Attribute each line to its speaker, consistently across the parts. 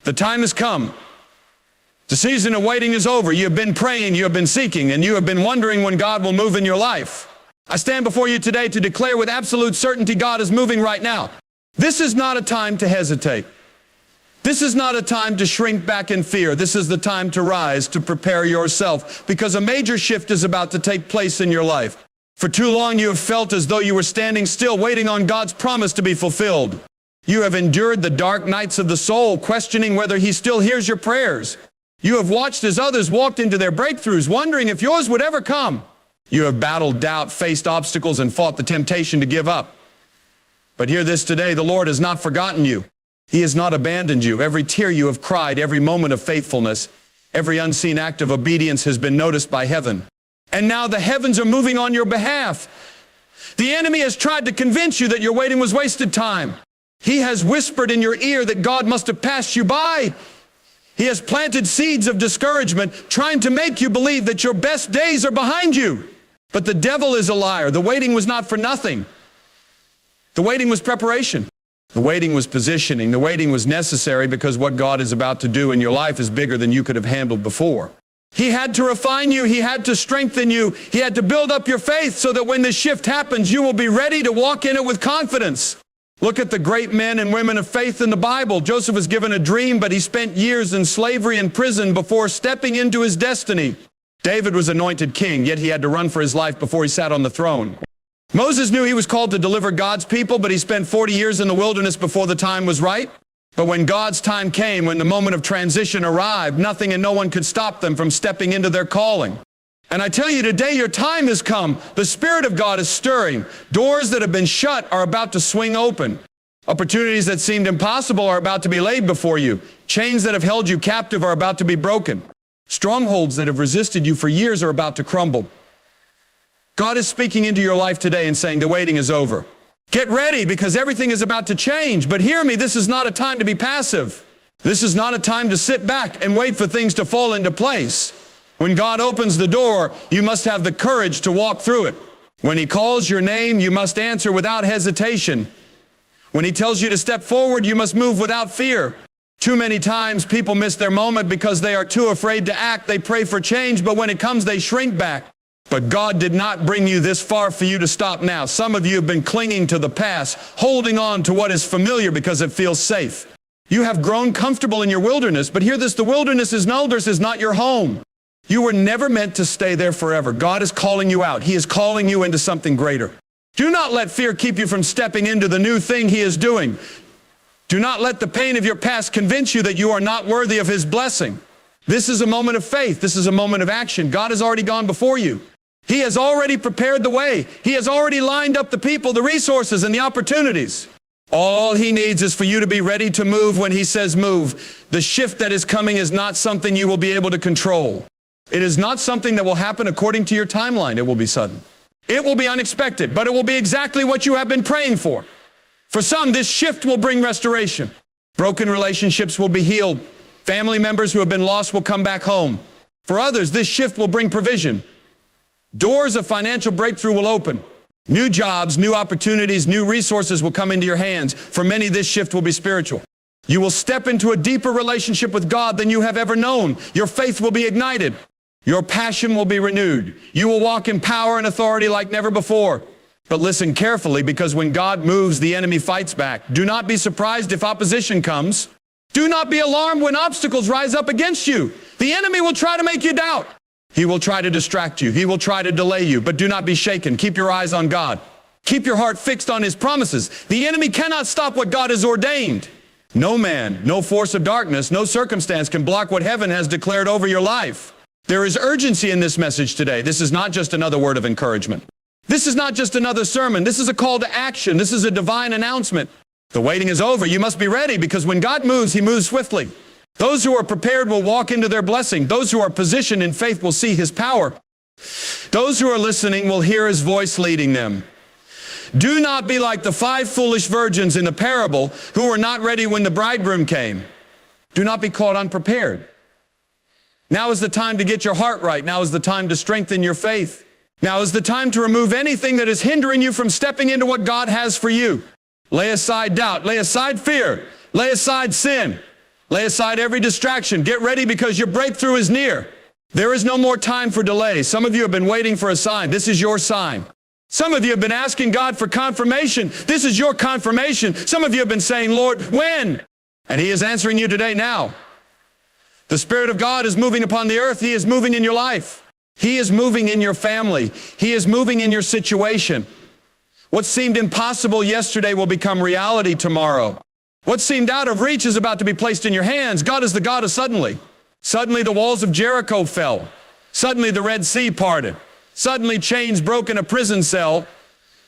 Speaker 1: The time has come. The season of waiting is over. You have been praying, you have been seeking, and you have been wondering when God will move in your life. I stand before you today to declare with absolute certainty God is moving right now. This is not a time to hesitate. This is not a time to shrink back in fear. This is the time to rise, to prepare yourself, because a major shift is about to take place in your life. For too long you have felt as though you were standing still, waiting on God's promise to be fulfilled. You have endured the dark nights of the soul, questioning whether He still hears your prayers. You have watched as others walked into their breakthroughs, wondering if yours would ever come. You have battled doubt, faced obstacles, and fought the temptation to give up. But hear this today, the Lord has not forgotten you. He has not abandoned you. Every tear you have cried, every moment of faithfulness, every unseen act of obedience has been noticed by heaven. And now the heavens are moving on your behalf. The enemy has tried to convince you that your waiting was wasted time. He has whispered in your ear that God must have passed you by. He has planted seeds of discouragement, trying to make you believe that your best days are behind you. But the devil is a liar. The waiting was not for nothing. The waiting was preparation. The waiting was positioning. The waiting was necessary because what God is about to do in your life is bigger than you could have handled before. He had to refine you. He had to strengthen you. He had to build up your faith so that when this shift happens, you will be ready to walk in it with confidence. Look at the great men and women of faith in the Bible. Joseph was given a dream, but he spent years in slavery and prison before stepping into his destiny. David was anointed king, yet he had to run for his life before he sat on the throne. Moses knew he was called to deliver God's people, but he spent 40 years in the wilderness before the time was right. But when God's time came, when the moment of transition arrived, nothing and no one could stop them from stepping into their calling. And I tell you today, your time has come. The Spirit of God is stirring. Doors that have been shut are about to swing open. Opportunities that seemed impossible are about to be laid before you. Chains that have held you captive are about to be broken. Strongholds that have resisted you for years are about to crumble. God is speaking into your life today and saying the waiting is over. Get ready because everything is about to change. But hear me, this is not a time to be passive. This is not a time to sit back and wait for things to fall into place. When God opens the door, you must have the courage to walk through it. When He calls your name, you must answer without hesitation. When He tells you to step forward, you must move without fear. Too many times people miss their moment because they are too afraid to act. They pray for change, but when it comes, they shrink back. But God did not bring you this far for you to stop now. Some of you have been clinging to the past, holding on to what is familiar because it feels safe. You have grown comfortable in your wilderness, but hear this, the wilderness is not your home. You were never meant to stay there forever. God is calling you out. He is calling you into something greater. Do not let fear keep you from stepping into the new thing He is doing. Do not let the pain of your past convince you that you are not worthy of His blessing. This is a moment of faith. This is a moment of action. God has already gone before you. He has already prepared the way. He has already lined up the people, the resources, and the opportunities. All He needs is for you to be ready to move when He says move. The shift that is coming is not something you will be able to control. It is not something that will happen according to your timeline. It will be sudden. It will be unexpected, but it will be exactly what you have been praying for. For some, this shift will bring restoration. Broken relationships will be healed. Family members who have been lost will come back home. For others, this shift will bring provision. Doors of financial breakthrough will open. New jobs, new opportunities, new resources will come into your hands. For many, this shift will be spiritual. You will step into a deeper relationship with God than you have ever known. Your faith will be ignited. Your passion will be renewed. You will walk in power and authority like never before. But listen carefully, because when God moves, the enemy fights back. Do not be surprised if opposition comes. Do not be alarmed when obstacles rise up against you. The enemy will try to make you doubt. He will try to distract you. He will try to delay you. But do not be shaken. Keep your eyes on God. Keep your heart fixed on His promises. The enemy cannot stop what God has ordained. No man, no force of darkness, no circumstance can block what heaven has declared over your life. There is urgency in this message today. This is not just another word of encouragement. This is not just another sermon. This is a call to action. This is a divine announcement. The waiting is over. You must be ready, because when God moves, He moves swiftly. Those who are prepared will walk into their blessing. Those who are positioned in faith will see His power. Those who are listening will hear His voice leading them. Do not be like the 5 foolish virgins in the parable who were not ready when the bridegroom came. Do not be caught unprepared. Now is the time to get your heart right. Now is the time to strengthen your faith. Now is the time to remove anything that is hindering you from stepping into what God has for you. Lay aside doubt. Lay aside fear. Lay aside sin. Lay aside every distraction. Get ready because your breakthrough is near. There is no more time for delay. Some of you have been waiting for a sign. This is your sign. Some of you have been asking God for confirmation. This is your confirmation. Some of you have been saying, Lord, when? And He is answering you today now. The Spirit of God is moving upon the earth. He is moving in your life. He is moving in your family. He is moving in your situation. What seemed impossible yesterday will become reality tomorrow. What seemed out of reach is about to be placed in your hands. God is the God of suddenly. Suddenly the walls of Jericho fell. Suddenly the Red Sea parted. Suddenly chains broke in a prison cell.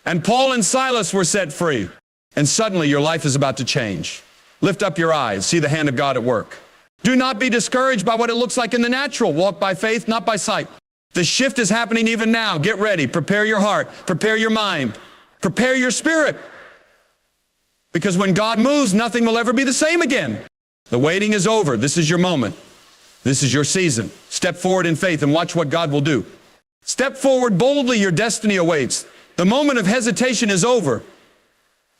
Speaker 1: And Paul and Silas were set free. And suddenly your life is about to change. Lift up your eyes. See the hand of God at work. Do not be discouraged by what it looks like in the natural. Walk by faith, not by sight. The shift is happening even now. Get ready. Prepare your heart. Prepare your mind. Prepare your spirit. Because when God moves, nothing will ever be the same again. The waiting is over. This is your moment. This is your season. Step forward in faith and watch what God will do. Step forward boldly. Your destiny awaits. The moment of hesitation is over.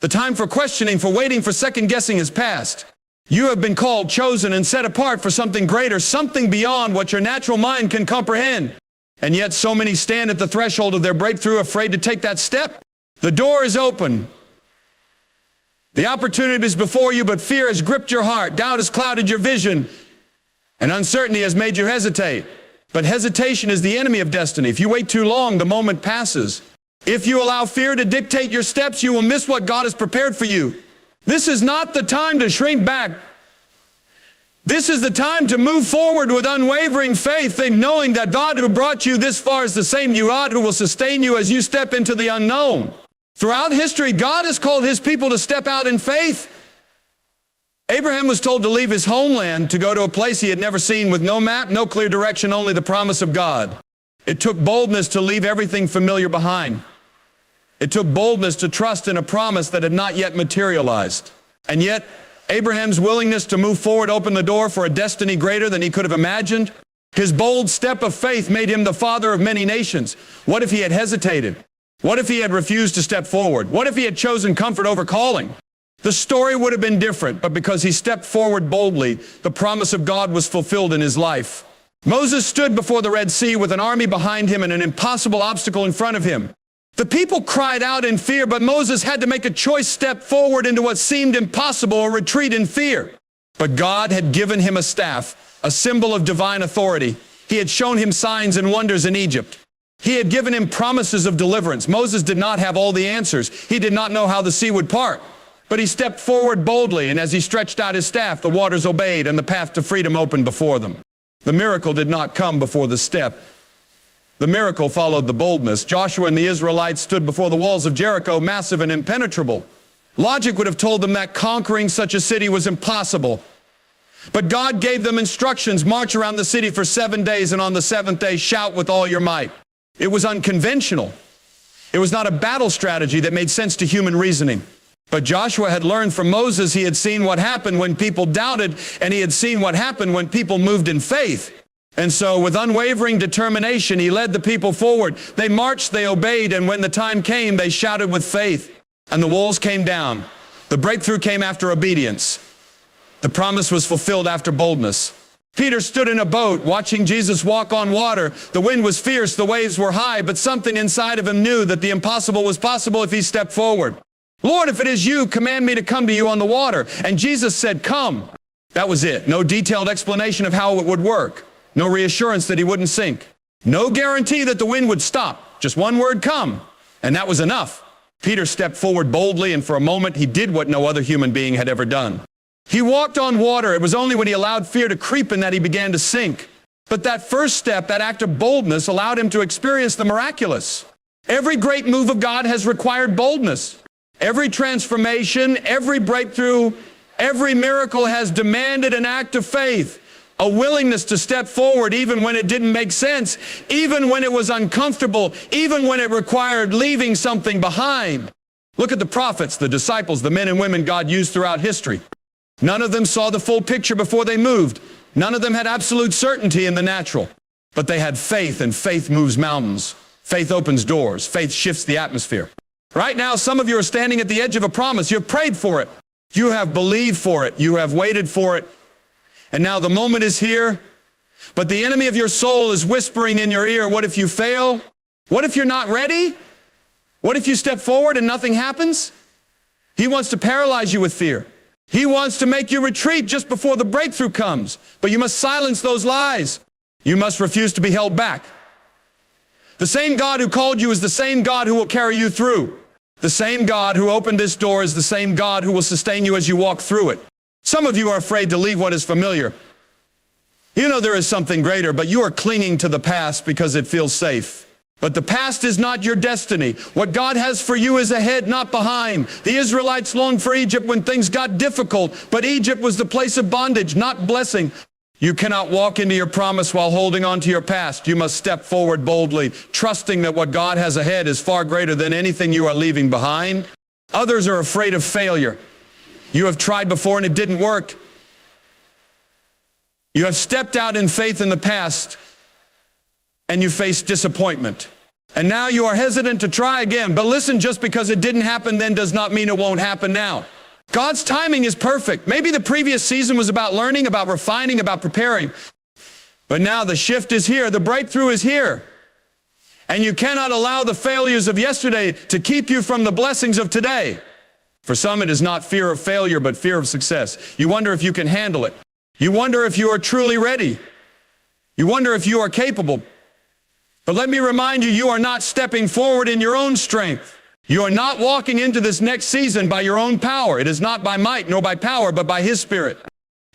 Speaker 1: The time for questioning, for waiting, for second guessing is past. You have been called, chosen, and set apart for something greater, something beyond what your natural mind can comprehend. And yet so many stand at the threshold of their breakthrough, afraid to take that step. The door is open. The opportunity is before you, but fear has gripped your heart. Doubt has clouded your vision. And uncertainty has made you hesitate. But hesitation is the enemy of destiny. If you wait too long, the moment passes. If you allow fear to dictate your steps, you will miss what God has prepared for you. This is not the time to shrink back. This is the time to move forward with unwavering faith, knowing that God who brought you this far is the same God who will sustain you as you step into the unknown. Throughout history, God has called His people to step out in faith. Abraham was told to leave his homeland to go to a place he had never seen with no map, no clear direction, only the promise of God. It took boldness to leave everything familiar behind. It took boldness to trust in a promise that had not yet materialized. And yet, Abraham's willingness to move forward opened the door for a destiny greater than he could have imagined. His bold step of faith made him the father of many nations. What if he had hesitated? What if he had refused to step forward? What if he had chosen comfort over calling? The story would have been different, but because he stepped forward boldly, the promise of God was fulfilled in his life. Moses stood before the Red Sea with an army behind him and an impossible obstacle in front of him. The people cried out in fear, but Moses had to make a choice step forward into what seemed impossible, or retreat in fear. But God had given him a staff, a symbol of divine authority. He had shown him signs and wonders in Egypt. He had given him promises of deliverance. Moses did not have all the answers. He did not know how the sea would part. But he stepped forward boldly, and as he stretched out his staff, the waters obeyed, and the path to freedom opened before them. The miracle did not come before the step. The miracle followed the boldness. Joshua and the Israelites stood before the walls of Jericho, massive and impenetrable. Logic would have told them that conquering such a city was impossible. But God gave them instructions: march around the city for 7 days, and on the seventh day shout with all your might. It was unconventional. It was not a battle strategy that made sense to human reasoning. But Joshua had learned from Moses. He had seen what happened when people doubted, and he had seen what happened when people moved in faith. And so with unwavering determination, he led the people forward. They marched, they obeyed, and when the time came, they shouted with faith. And the walls came down. The breakthrough came after obedience. The promise was fulfilled after boldness. Peter stood in a boat watching Jesus walk on water. The wind was fierce, the waves were high, but something inside of him knew that the impossible was possible if he stepped forward. Lord, if it is you, command me to come to you on the water. And Jesus said, come. That was it. No detailed explanation of how it would work. No reassurance that he wouldn't sink. No guarantee that the wind would stop. Just one word, come. And that was enough. Peter stepped forward boldly, and for a moment he did what no other human being had ever done. He walked on water. It was only when he allowed fear to creep in that he began to sink. But that first step, that act of boldness, allowed him to experience the miraculous. Every great move of God has required boldness. Every transformation, every breakthrough, every miracle has demanded an act of faith, a willingness to step forward even when it didn't make sense, even when it was uncomfortable, even when it required leaving something behind. Look at the prophets, the disciples, the men and women God used throughout history. None of them saw the full picture before they moved. None of them had absolute certainty in the natural. But they had faith, and faith moves mountains. Faith opens doors. Faith shifts the atmosphere. Right now, some of you are standing at the edge of a promise. You have prayed for it. You have believed for it. You have waited for it. And now the moment is here, but the enemy of your soul is whispering in your ear, what if you fail? What if you're not ready? What if you step forward and nothing happens? He wants to paralyze you with fear. He wants to make you retreat just before the breakthrough comes. But you must silence those lies. You must refuse to be held back. The same God who called you is the same God who will carry you through. The same God who opened this door is the same God who will sustain you as you walk through it. Some of you are afraid to leave what is familiar. You know there is something greater, but you are clinging to the past because it feels safe. But the past is not your destiny. What God has for you is ahead, not behind. The Israelites longed for Egypt when things got difficult, but Egypt was the place of bondage, not blessing. You cannot walk into your promise while holding on to your past. You must step forward boldly, trusting that what God has ahead is far greater than anything you are leaving behind. Others are afraid of failure. You have tried before and it didn't work. You have stepped out in faith in the past, and you face disappointment. And now you are hesitant to try again. But listen, just because it didn't happen then does not mean it won't happen now. God's timing is perfect. Maybe the previous season was about learning, about refining, about preparing. But now the shift is here. The breakthrough is here. And you cannot allow the failures of yesterday to keep you from the blessings of today. For some, it is not fear of failure, but fear of success. You wonder if you can handle it. You wonder if you are truly ready. You wonder if you are capable. But let me remind you, you are not stepping forward in your own strength. You are not walking into this next season by your own power. It is not by might nor by power, but by His Spirit.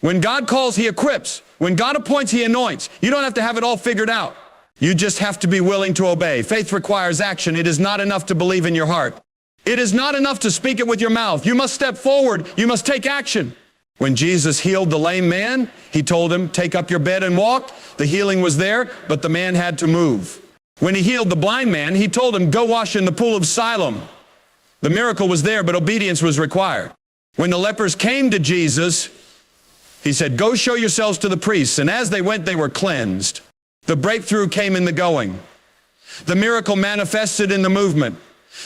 Speaker 1: When God calls, He equips. When God appoints, He anoints. You don't have to have it all figured out. You just have to be willing to obey. Faith requires action. It is not enough to believe in your heart. It is not enough to speak it with your mouth. You must step forward. You must take action. When Jesus healed the lame man, He told him, take up your bed and walk. The healing was there, but the man had to move. When He healed the blind man, He told him, go wash in the pool of Siloam. The miracle was there, but obedience was required. When the lepers came to Jesus, He said, go show yourselves to the priests. And as they went, they were cleansed. The breakthrough came in the going. The miracle manifested in the movement.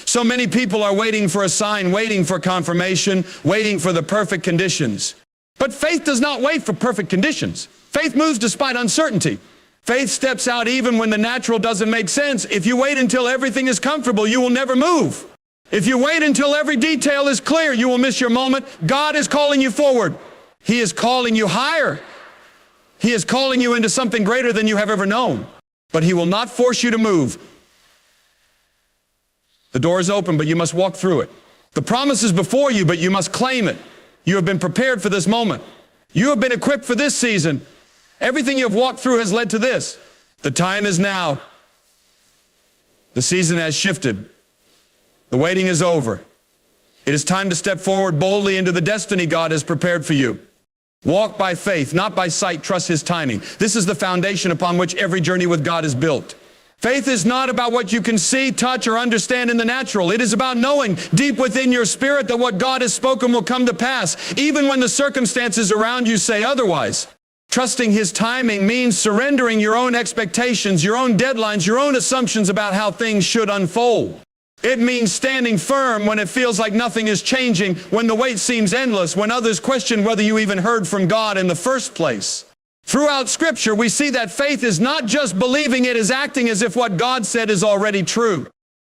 Speaker 1: So many people are waiting for a sign, waiting for confirmation, waiting for the perfect conditions. But faith does not wait for perfect conditions. Faith moves despite uncertainty. Faith steps out even when the natural doesn't make sense. If you wait until everything is comfortable, you will never move. If you wait until every detail is clear, you will miss your moment. God is calling you forward. He is calling you higher. He is calling you into something greater than you have ever known. But He will not force you to move. The door is open, but you must walk through it. The promise is before you, but you must claim it. You have been prepared for this moment. You have been equipped for this season. Everything you have walked through has led to this. The time is now. The season has shifted. The waiting is over. It is time to step forward boldly into the destiny God has prepared for you. Walk by faith, not by sight. Trust His timing. This is the foundation upon which every journey with God is built. Faith is not about what you can see, touch, or understand in the natural. It is about knowing deep within your spirit that what God has spoken will come to pass, even when the circumstances around you say otherwise. Trusting His timing means surrendering your own expectations, your own deadlines, your own assumptions about how things should unfold. It means standing firm when it feels like nothing is changing, when the wait seems endless, when others question whether you even heard from God in the first place. Throughout Scripture, we see that faith is not just believing, it is acting as if what God said is already true.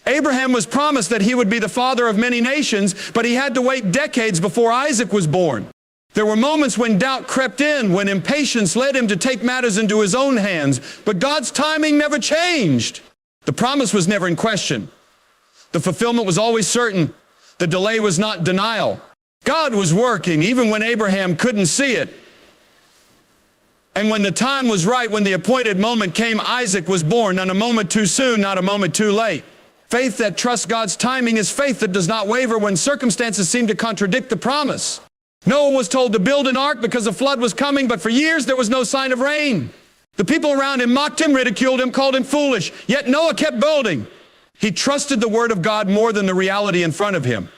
Speaker 1: Abraham was promised that he would be the father of many nations, but he had to wait decades before Isaac was born. There were moments when doubt crept in, when impatience led him to take matters into his own hands, but God's timing never changed. The promise was never in question. The fulfillment was always certain. The delay was not denial. God was working even when Abraham couldn't see it. And when the time was right, when the appointed moment came, Isaac was born, not a moment too soon, not a moment too late. Faith that trusts God's timing is faith that does not waver when circumstances seem to contradict the promise. Noah was told to build an ark because a flood was coming, but for years there was no sign of rain. The people around him mocked him, ridiculed him, called him foolish, yet Noah kept building. He trusted the word of God more than the reality in front of him.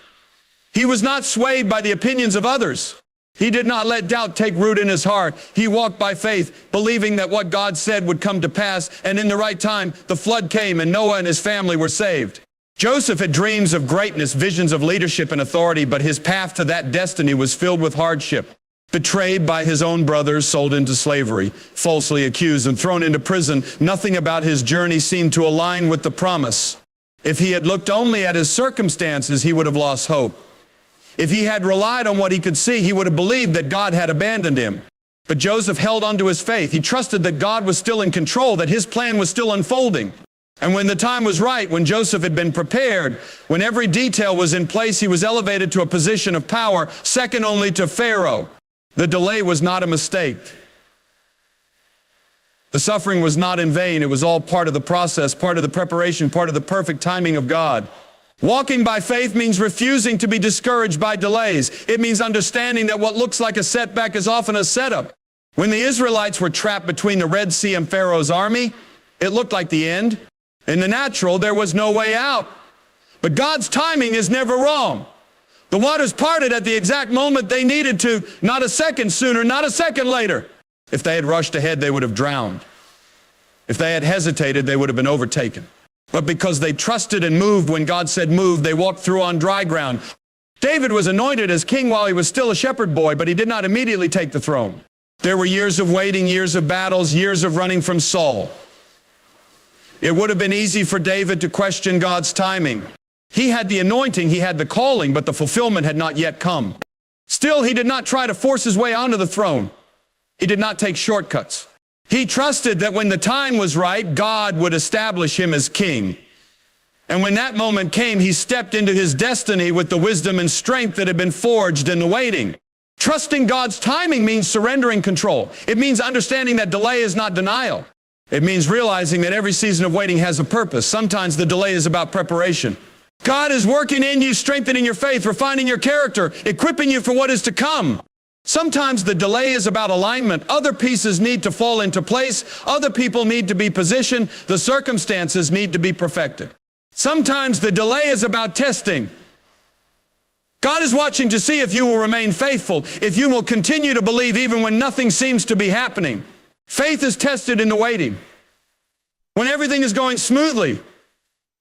Speaker 1: He was not swayed by the opinions of others. He did not let doubt take root in his heart. He walked by faith, believing that what God said would come to pass, and in the right time, the flood came and Noah and his family were saved. Joseph had dreams of greatness, visions of leadership and authority, but his path to that destiny was filled with hardship. betrayed by his own brothers, sold into slavery, falsely accused and thrown into prison. Nothing about his journey seemed to align with the promise. If he had looked only at his circumstances, he would have lost hope. If he had relied on what he could see, he would have believed that God had abandoned him. But Joseph held on to his faith. He trusted that God was still in control, that his plan was still unfolding. And when the time was right, when Joseph had been prepared, when every detail was in place, he was elevated to a position of power, second only to Pharaoh. The delay was not a mistake. The suffering was not in vain. It was all part of the process, part of the preparation, part of the perfect timing of God. Walking by faith means refusing to be discouraged by delays. It means understanding that what looks like a setback is often a setup. When the Israelites were trapped between the Red Sea and Pharaoh's army, it looked like the end. In the natural, there was no way out. But God's timing is never wrong. The waters parted at the exact moment they needed to, not a second sooner, not a second later. If they had rushed ahead, they would have drowned. If they had hesitated, they would have been overtaken. But because they trusted and moved when God said move, they walked through on dry ground. David was anointed as king while he was still a shepherd boy, but he did not immediately take the throne. There were years of waiting, years of battles, years of running from Saul. It would have been easy for David to question God's timing. He had the anointing, he had the calling, but the fulfillment had not yet come. Still, he did not try to force his way onto the throne. He did not take shortcuts. He trusted that when the time was right, God would establish him as king. And when that moment came, he stepped into his destiny with the wisdom and strength that had been forged in the waiting. Trusting God's timing means surrendering control. It means understanding that delay is not denial. It means realizing that every season of waiting has a purpose. Sometimes the delay is about preparation. God is working in you, strengthening your faith, refining your character, equipping you for what is to come. Sometimes the delay is about alignment. Other pieces need to fall into place. Other people need to be positioned. The circumstances need to be perfected. Sometimes the delay is about testing. God is watching to see if you will remain faithful, if you will continue to believe even when nothing seems to be happening. Faith is tested in the waiting. When everything is going smoothly,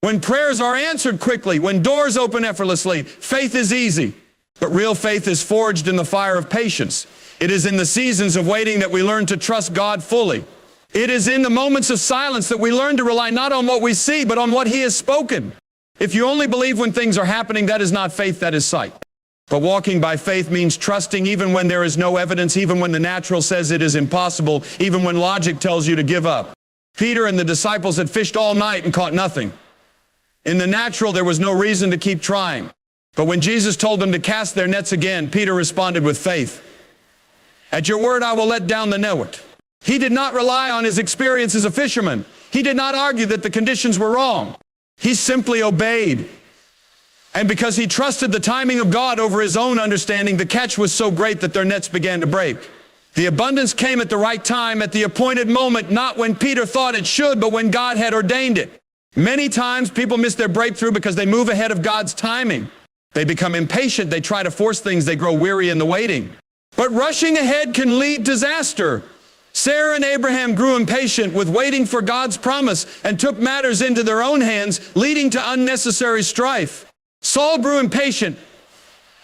Speaker 1: when prayers are answered quickly, when doors open effortlessly, faith is easy. But real faith is forged in the fire of patience. It is in the seasons of waiting that we learn to trust God fully. It is in the moments of silence that we learn to rely not on what we see, but on what He has spoken. If you only believe when things are happening, that is not faith, that is sight. But walking by faith means trusting even when there is no evidence, even when the natural says it is impossible, even when logic tells you to give up. Peter and the disciples had fished all night and caught nothing. In the natural, there was no reason to keep trying. But when Jesus told them to cast their nets again, Peter responded with faith. At your word, I will let down the net. He did not rely on his experience as a fisherman. He did not argue that the conditions were wrong. He simply obeyed. And because he trusted the timing of God over his own understanding, the catch was so great that their nets began to break. The abundance came at the right time, at the appointed moment, not when Peter thought it should, but when God had ordained it. Many times people miss their breakthrough because they move ahead of God's timing. They become impatient, they try to force things, they grow weary in the waiting. But rushing ahead can lead to disaster. Sarah and Abraham grew impatient with waiting for God's promise and took matters into their own hands, leading to unnecessary strife. Saul grew impatient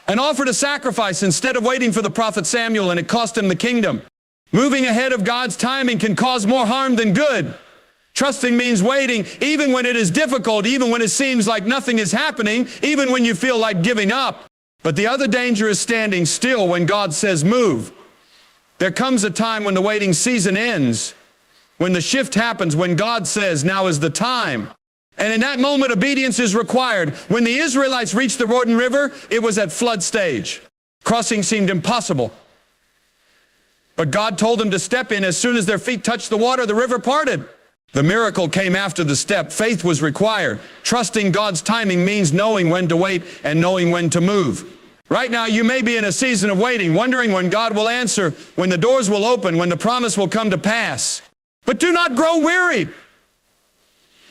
Speaker 1: and offered a sacrifice instead of waiting for the prophet Samuel, and it cost him the kingdom. Moving ahead of God's timing can cause more harm than good. Trusting means waiting, even when it is difficult, even when it seems like nothing is happening, even when you feel like giving up. But the other danger is standing still when God says move. There comes a time when the waiting season ends, when the shift happens, when God says now is the time. And in that moment, obedience is required. When the Israelites reached the Jordan River, it was at flood stage. Crossing seemed impossible. But God told them to step in. As soon as their feet touched the water, the river parted. The miracle came after the step. Faith was required. Trusting God's timing means knowing when to wait and knowing when to move. Right now, you may be in a season of waiting, wondering when God will answer, when the doors will open, when the promise will come to pass. But do not grow weary.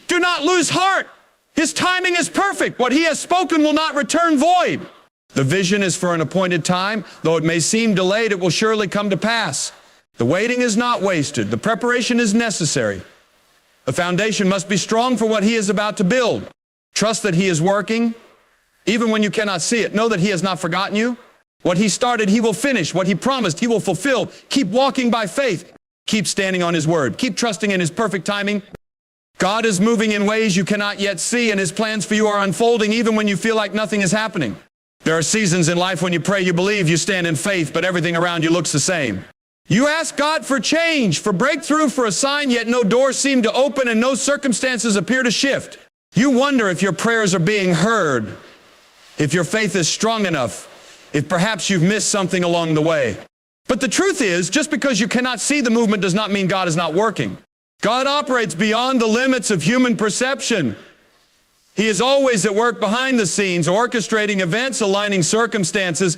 Speaker 1: Do not lose heart. His timing is perfect. What He has spoken will not return void. The vision is for an appointed time. Though it may seem delayed, it will surely come to pass. The waiting is not wasted. The preparation is necessary. The foundation must be strong for what He is about to build. Trust that He is working, even when you cannot see it. Know that He has not forgotten you. What He started, He will finish. What He promised, He will fulfill. Keep walking by faith. Keep standing on His word. Keep trusting in His perfect timing. God is moving in ways you cannot yet see, and His plans for you are unfolding even when you feel like nothing is happening. There are seasons in life when you pray, you believe, you stand in faith, but everything around you looks the same. You ask God for change, for breakthrough, for a sign, yet no doors seem to open and no circumstances appear to shift. You wonder if your prayers are being heard, if your faith is strong enough, if perhaps you've missed something along the way. But the truth is, just because you cannot see the movement does not mean God is not working. God operates beyond the limits of human perception. He is always at work behind the scenes, orchestrating events, aligning circumstances,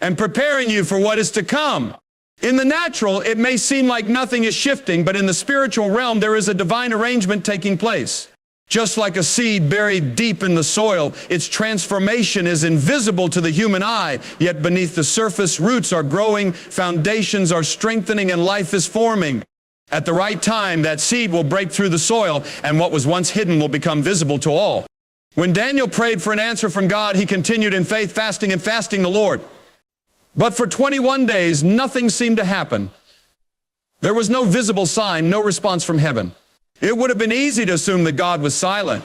Speaker 1: and preparing you for what is to come. In the natural, it may seem like nothing is shifting, but in the spiritual realm, there is a divine arrangement taking place. Just like a seed buried deep in the soil, its transformation is invisible to the human eye, yet beneath the surface, roots are growing, foundations are strengthening, and life is forming. At the right time, that seed will break through the soil, and what was once hidden will become visible to all. When Daniel prayed for an answer from God, he continued in faith, fasting the Lord. But for 21 days, nothing seemed to happen. There was no visible sign, no response from heaven. It would have been easy to assume that God was silent.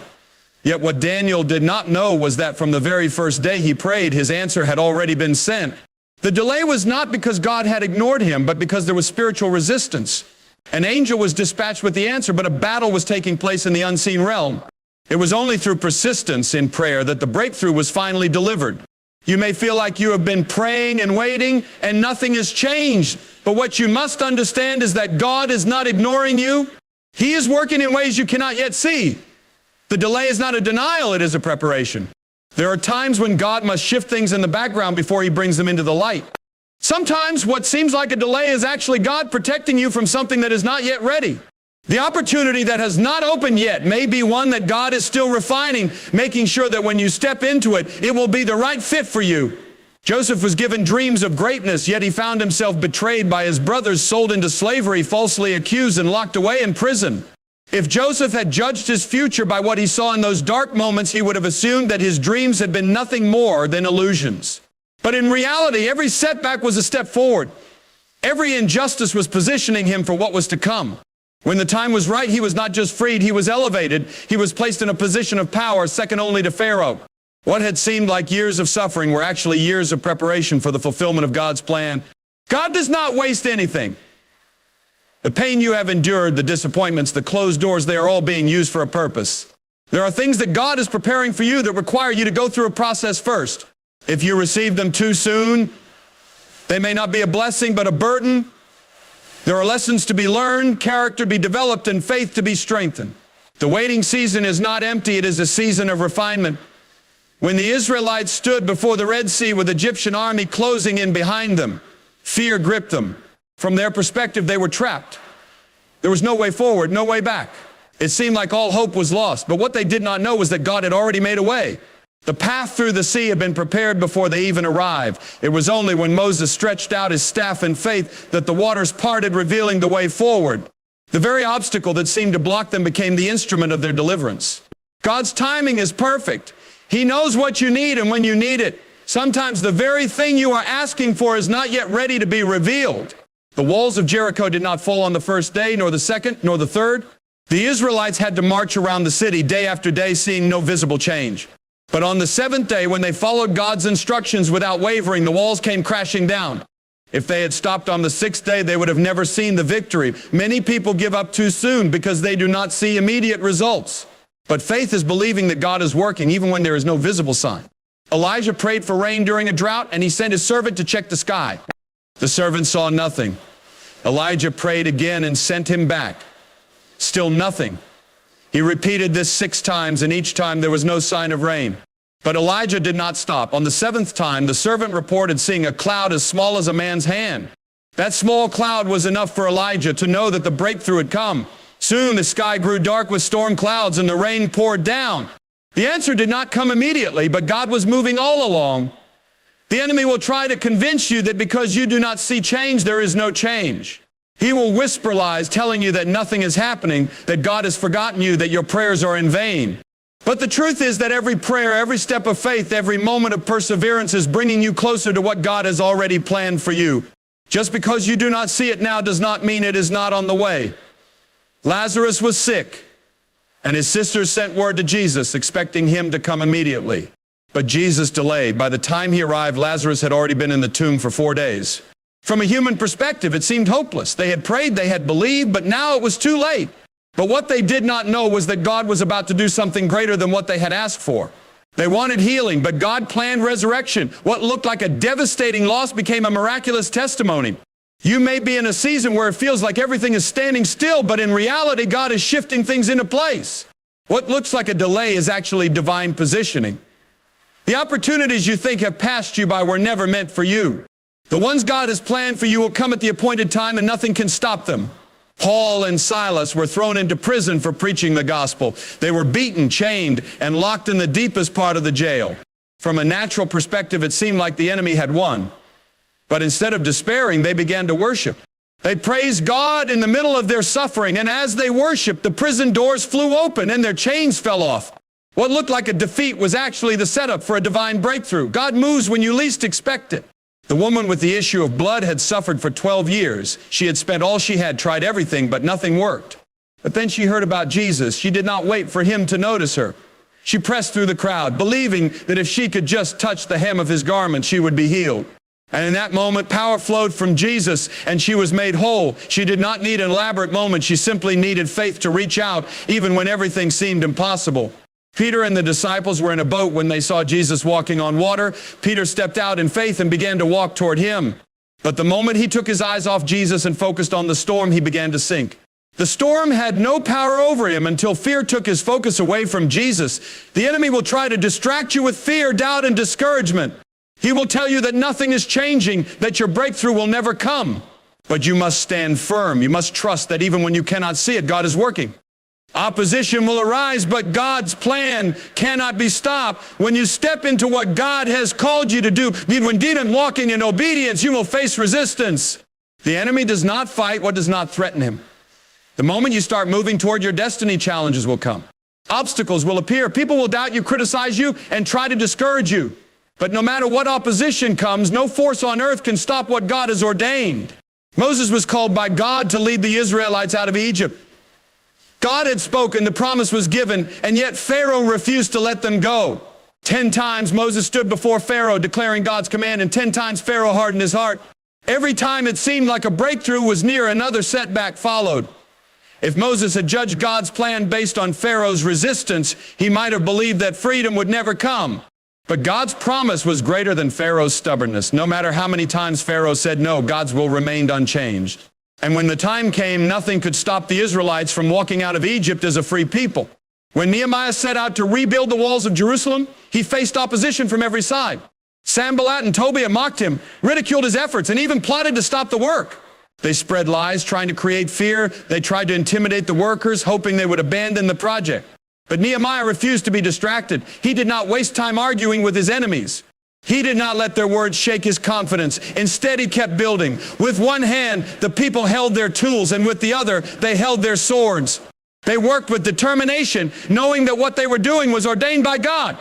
Speaker 1: Yet what Daniel did not know was that from the very first day he prayed, his answer had already been sent. The delay was not because God had ignored him, but because there was spiritual resistance. An angel was dispatched with the answer, but a battle was taking place in the unseen realm. It was only through persistence in prayer that the breakthrough was finally delivered. You may feel like you have been praying and waiting and nothing has changed. But what you must understand is that God is not ignoring you. He is working in ways you cannot yet see. The delay is not a denial, it is a preparation. There are times when God must shift things in the background before He brings them into the light. Sometimes what seems like a delay is actually God protecting you from something that is not yet ready. The opportunity that has not opened yet may be one that God is still refining, making sure that when you step into it, it will be the right fit for you. Joseph was given dreams of greatness, yet he found himself betrayed by his brothers, sold into slavery, falsely accused, and locked away in prison. If Joseph had judged his future by what he saw in those dark moments, he would have assumed that his dreams had been nothing more than illusions. But in reality, every setback was a step forward. Every injustice was positioning him for what was to come. When the time was right, he was not just freed, he was elevated. He was placed in a position of power, second only to Pharaoh. What had seemed like years of suffering were actually years of preparation for the fulfillment of God's plan. God does not waste anything. The pain you have endured, the disappointments, the closed doors, they are all being used for a purpose. There are things that God is preparing for you that require you to go through a process first. If you receive them too soon, they may not be a blessing, but a burden. There are lessons to be learned, character to be developed, and faith to be strengthened. The waiting season is not empty, it is a season of refinement. When the Israelites stood before the Red Sea with the Egyptian army closing in behind them, fear gripped them. From their perspective, they were trapped. There was no way forward, no way back. It seemed like all hope was lost, but what they did not know was that God had already made a way. The path through the sea had been prepared before they even arrived. It was only when Moses stretched out his staff in faith that the waters parted, revealing the way forward. The very obstacle that seemed to block them became the instrument of their deliverance. God's timing is perfect. He knows what you need and when you need it. Sometimes the very thing you are asking for is not yet ready to be revealed. The walls of Jericho did not fall on the first day, nor the second, nor the third. The Israelites had to march around the city day after day, seeing no visible change. But on the seventh day, when they followed God's instructions without wavering, the walls came crashing down. If they had stopped on the sixth day, they would have never seen the victory. Many people give up too soon because they do not see immediate results. But faith is believing that God is working even when there is no visible sign. Elijah prayed for rain during a drought, and he sent his servant to check the sky. The servant saw nothing. Elijah prayed again and sent him back. Still nothing. He repeated this 6 times, and each time there was no sign of rain. But Elijah did not stop. On the 7th time, the servant reported seeing a cloud as small as a man's hand. That small cloud was enough for Elijah to know that the breakthrough had come. Soon the sky grew dark with storm clouds, and the rain poured down. The answer did not come immediately, but God was moving all along. The enemy will try to convince you that because you do not see change, there is no change. He will whisper lies telling you that nothing is happening, that God has forgotten you, that your prayers are in vain. But the truth is that every prayer, every step of faith, every moment of perseverance is bringing you closer to what God has already planned for you. Just because you do not see it now does not mean it is not on the way. Lazarus was sick, and his sisters sent word to Jesus, expecting him to come immediately. But Jesus delayed. By the time he arrived, Lazarus had already been in the tomb for 4 days. From a human perspective, it seemed hopeless. They had prayed, they had believed, but now it was too late. But what they did not know was that God was about to do something greater than what they had asked for. They wanted healing, but God planned resurrection. What looked like a devastating loss became a miraculous testimony. You may be in a season where it feels like everything is standing still, but in reality, God is shifting things into place. What looks like a delay is actually divine positioning. The opportunities you think have passed you by were never meant for you. The ones God has planned for you will come at the appointed time, and nothing can stop them. Paul and Silas were thrown into prison for preaching the gospel. They were beaten, chained, and locked in the deepest part of the jail. From a natural perspective, it seemed like the enemy had won. But instead of despairing, they began to worship. They praised God in the middle of their suffering, and as they worshiped, the prison doors flew open and their chains fell off. What looked like a defeat was actually the setup for a divine breakthrough. God moves when you least expect it. The woman with the issue of blood had suffered for 12 years. She had spent all she had, tried everything, but nothing worked. But then she heard about Jesus. She did not wait for him to notice her. She pressed through the crowd, believing that if she could just touch the hem of his garment, she would be healed. And in that moment, power flowed from Jesus, and she was made whole. She did not need an elaborate moment. She simply needed faith to reach out, even when everything seemed impossible. Peter and the disciples were in a boat when they saw Jesus walking on water. Peter stepped out in faith and began to walk toward him. But the moment he took his eyes off Jesus and focused on the storm, he began to sink. The storm had no power over him until fear took his focus away from Jesus. The enemy will try to distract you with fear, doubt, and discouragement. He will tell you that nothing is changing, that your breakthrough will never come. But you must stand firm. You must trust that even when you cannot see it, God is working. Opposition will arise, but God's plan cannot be stopped. When you step into what God has called you to do, when walking in obedience, you will face resistance. The enemy does not fight what does not threaten him. The moment you start moving toward your destiny, challenges will come. Obstacles will appear. People will doubt you, criticize you, and try to discourage you. But no matter what opposition comes, no force on earth can stop what God has ordained. Moses was called by God to lead the Israelites out of Egypt. God had spoken, the promise was given, and yet Pharaoh refused to let them go. 10 times Moses stood before Pharaoh declaring God's command, and 10 times Pharaoh hardened his heart. Every time it seemed like a breakthrough was near, another setback followed. If Moses had judged God's plan based on Pharaoh's resistance, he might have believed that freedom would never come. But God's promise was greater than Pharaoh's stubbornness. No matter how many times Pharaoh said no, God's will remained unchanged. And when the time came, nothing could stop the Israelites from walking out of Egypt as a free people. When Nehemiah set out to rebuild the walls of Jerusalem, he faced opposition from every side. Sanballat and Tobiah mocked him, ridiculed his efforts, and even plotted to stop the work. They spread lies, trying to create fear. They tried to intimidate the workers, hoping they would abandon the project. But Nehemiah refused to be distracted. He did not waste time arguing with his enemies. He did not let their words shake his confidence. Instead, he kept building. With one hand, the people held their tools, and with the other, they held their swords. They worked with determination, knowing that what they were doing was ordained by God.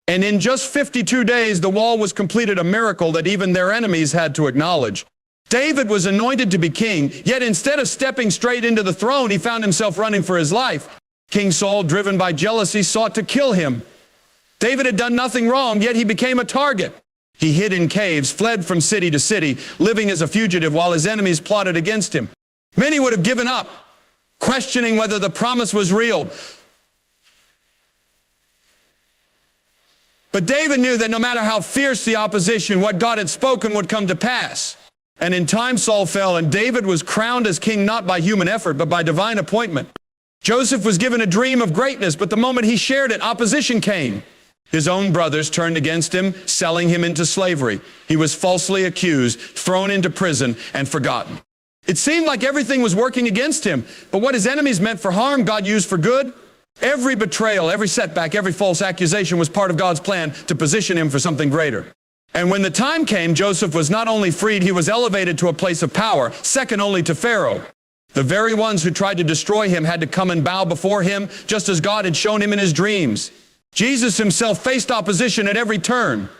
Speaker 1: And in just 52 days, the wall was completed, a miracle that even their enemies had to acknowledge. David was anointed to be king, yet instead of stepping straight into the throne, he found himself running for his life. King Saul, driven by jealousy, sought to kill him. David had done nothing wrong, yet he became a target. He hid in caves, fled from city to city, living as a fugitive while his enemies plotted against him. Many would have given up, questioning whether the promise was real. But David knew that no matter how fierce the opposition, what God had spoken would come to pass. And in time Saul fell, and David was crowned as king not by human effort, but by divine appointment. Joseph was given a dream of greatness, but the moment he shared it, opposition came. His own brothers turned against him, selling him into slavery. He was falsely accused, thrown into prison, and forgotten. It seemed like everything was working against him, but what his enemies meant for harm, God used for good. Every betrayal, every setback, every false accusation was part of God's plan to position him for something greater. And when the time came, Joseph was not only freed, he was elevated to a place of power, second only to Pharaoh. The very ones who tried to destroy him had to come and bow before him, just as God had shown him in his dreams. Jesus himself faced opposition at every turn.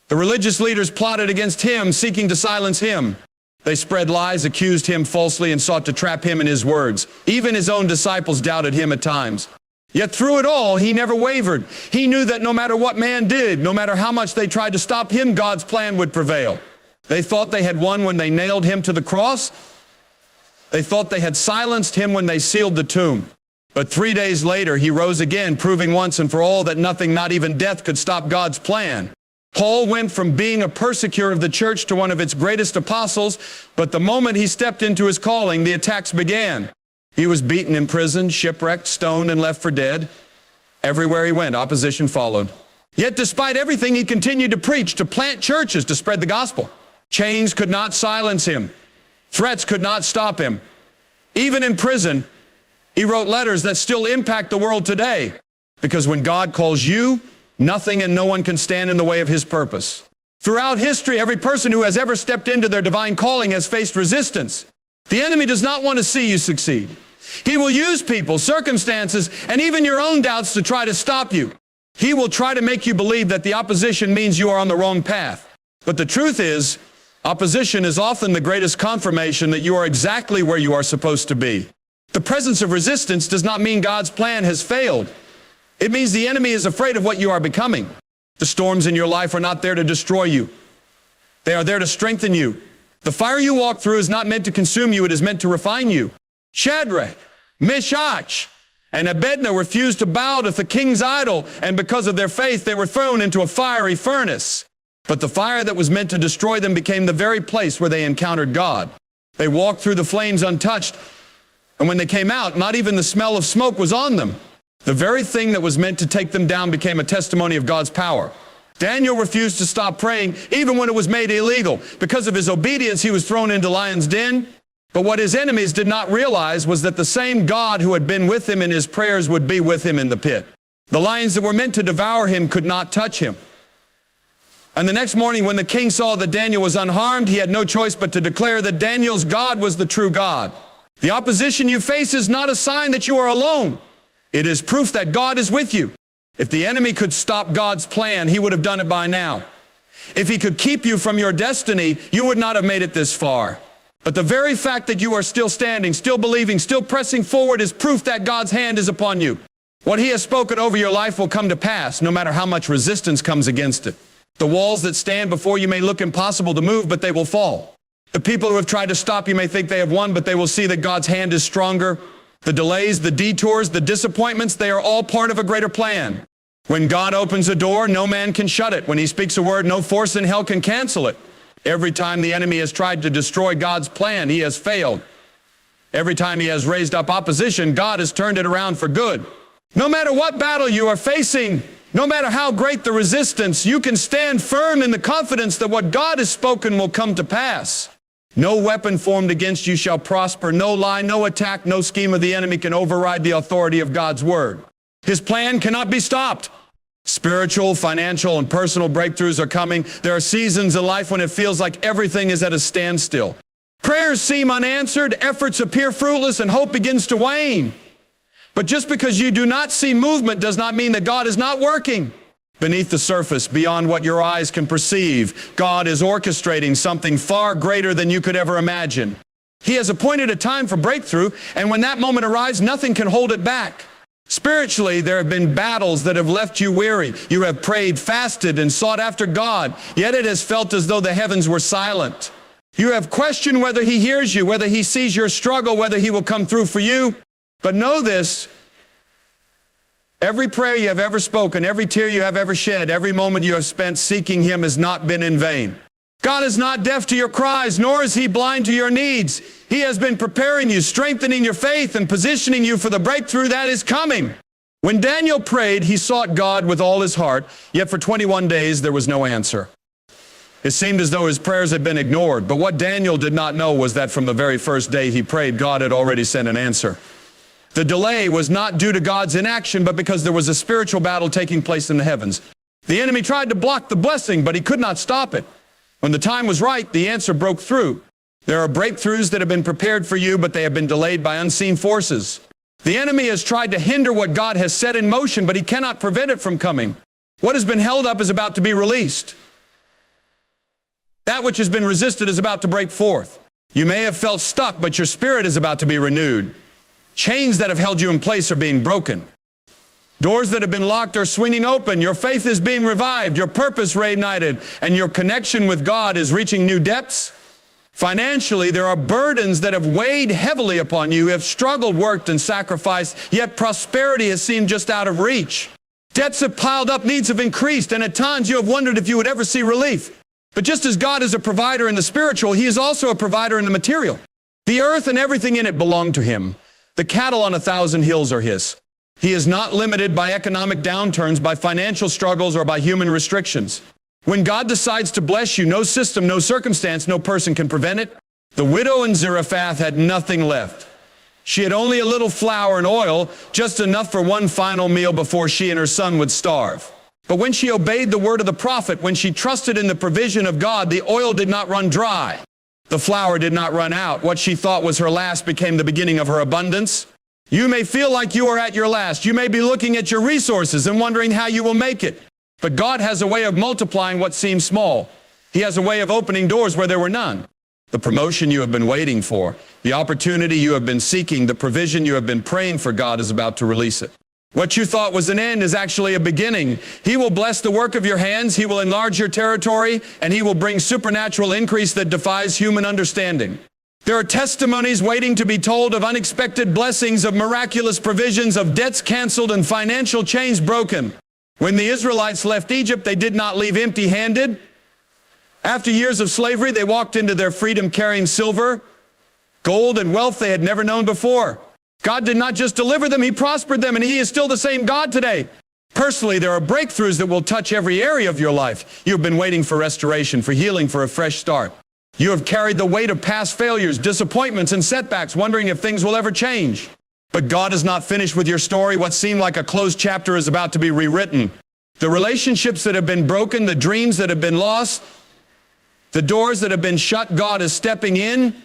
Speaker 1: The religious leaders plotted against him, seeking to silence him. They spread lies, accused him falsely, and sought to trap him in his words. Even his own disciples doubted him at times. Yet through it all, he never wavered. He knew that no matter what man did, no matter how much they tried to stop him, God's plan would prevail. They thought they had won when they nailed him to the cross. They thought they had silenced him when they sealed the tomb. But 3 days later, he rose again, proving once and for all that nothing, not even death, could stop God's plan. Paul went from being a persecutor of the church to one of its greatest apostles, but the moment he stepped into his calling, the attacks began. He was beaten, imprisoned, shipwrecked, stoned, and left for dead. Everywhere he went, opposition followed. Yet despite everything, he continued to preach, to plant churches, to spread the gospel. Chains could not silence him. Threats could not stop him. Even in prison, he wrote letters that still impact the world today. Because when God calls you, nothing and no one can stand in the way of his purpose. Throughout history, every person who has ever stepped into their divine calling has faced resistance. The enemy does not want to see you succeed. He will use people, circumstances, and even your own doubts to try to stop you. He will try to make you believe that the opposition means you are on the wrong path. But the truth is, opposition is often the greatest confirmation that you are exactly where you are supposed to be. The presence of resistance does not mean God's plan has failed. It means the enemy is afraid of what you are becoming. The storms in your life are not there to destroy you. They are there to strengthen you. The fire you walk through is not meant to consume you, it is meant to refine you. Shadrach, Meshach, and Abednego refused to bow to the king's idol, and because of their faith they were thrown into a fiery furnace. But the fire that was meant to destroy them became the very place where they encountered God. They walked through the flames untouched, and when they came out, not even the smell of smoke was on them. The very thing that was meant to take them down became a testimony of God's power. Daniel refused to stop praying, even when it was made illegal. Because of his obedience, he was thrown into lion's den. But what his enemies did not realize was that the same God who had been with him in his prayers would be with him in the pit. The lions that were meant to devour him could not touch him. And the next morning, when the king saw that Daniel was unharmed, he had no choice but to declare that Daniel's God was the true God. The opposition you face is not a sign that you are alone. It is proof that God is with you. If the enemy could stop God's plan, he would have done it by now. If he could keep you from your destiny, you would not have made it this far. But the very fact that you are still standing, still believing, still pressing forward is proof that God's hand is upon you. What he has spoken over your life will come to pass, no matter how much resistance comes against it. The walls that stand before you may look impossible to move, but they will fall. The people who have tried to stop you may think they have won, but they will see that God's hand is stronger. The delays, the detours, the disappointments, they are all part of a greater plan. When God opens a door, no man can shut it. When he speaks a word, no force in hell can cancel it. Every time the enemy has tried to destroy God's plan, he has failed. Every time he has raised up opposition, God has turned it around for good. No matter what battle you are facing, no matter how great the resistance, you can stand firm in the confidence that what God has spoken will come to pass. No weapon formed against you shall prosper. No lie, no attack, no scheme of the enemy can override the authority of God's word. His plan cannot be stopped. Spiritual, financial, and personal breakthroughs are coming. There are seasons in life when it feels like everything is at a standstill. Prayers seem unanswered, efforts appear fruitless, and hope begins to wane. But just because you do not see movement does not mean that God is not working. Beneath the surface, beyond what your eyes can perceive, God is orchestrating something far greater than you could ever imagine. He has appointed a time for breakthrough, and when that moment arrives, nothing can hold it back. Spiritually, there have been battles that have left you weary. You have prayed, fasted, and sought after God, yet it has felt as though the heavens were silent. You have questioned whether he hears you, whether he sees your struggle, whether he will come through for you. But know this, every prayer you have ever spoken, every tear you have ever shed, every moment you have spent seeking him has not been in vain. God is not deaf to your cries, nor is he blind to your needs. He has been preparing you, strengthening your faith, and positioning you for the breakthrough that is coming. When Daniel prayed, he sought God with all his heart, yet for 21 days there was no answer. It seemed as though his prayers had been ignored, but what Daniel did not know was that from the very first day he prayed, God had already sent an answer. The delay was not due to God's inaction, but because there was a spiritual battle taking place in the heavens. The enemy tried to block the blessing, but he could not stop it. When the time was right, the answer broke through. There are breakthroughs that have been prepared for you, but they have been delayed by unseen forces. The enemy has tried to hinder what God has set in motion, but he cannot prevent it from coming. What has been held up is about to be released. That which has been resisted is about to break forth. You may have felt stuck, but your spirit is about to be renewed. Chains that have held you in place are being broken. Doors that have been locked are swinging open. Your faith is being revived. Your purpose reignited. And your connection with God is reaching new depths. Financially, there are burdens that have weighed heavily upon you. You have struggled, worked, and sacrificed, yet prosperity has seemed just out of reach. Debts have piled up, needs have increased, and at times you have wondered if you would ever see relief. But just as God is a provider in the spiritual, he is also a provider in the material. The earth and everything in it belong to him. The cattle on 1,000 hills are his. He is not limited by economic downturns, by financial struggles, or by human restrictions. When God decides to bless you, no system, no circumstance, no person can prevent it. The widow in Zarephath had nothing left. She had only a little flour and oil, just enough for one final meal before she and her son would starve. But when she obeyed the word of the prophet, when she trusted in the provision of God, the oil did not run dry. The flour did not run out. What she thought was her last became the beginning of her abundance. You may feel like you are at your last. You may be looking at your resources and wondering how you will make it. But God has a way of multiplying what seems small. He has a way of opening doors where there were none. The promotion you have been waiting for, the opportunity you have been seeking, the provision you have been praying for, God is about to release it. What you thought was an end is actually a beginning. He will bless the work of your hands. He will enlarge your territory, and he will bring supernatural increase that defies human understanding. There are testimonies waiting to be told of unexpected blessings, of miraculous provisions, of debts canceled and financial chains broken. When the Israelites left Egypt, they did not leave empty-handed. After years of slavery, they walked into their freedom carrying silver, gold, and wealth they had never known before. God did not just deliver them, he prospered them, and he is still the same God today. Personally, there are breakthroughs that will touch every area of your life. You have been waiting for restoration, for healing, for a fresh start. You have carried the weight of past failures, disappointments, and setbacks, wondering if things will ever change. But God is not finished with your story. What seemed like a closed chapter is about to be rewritten. The relationships that have been broken, the dreams that have been lost, the doors that have been shut, God is stepping in,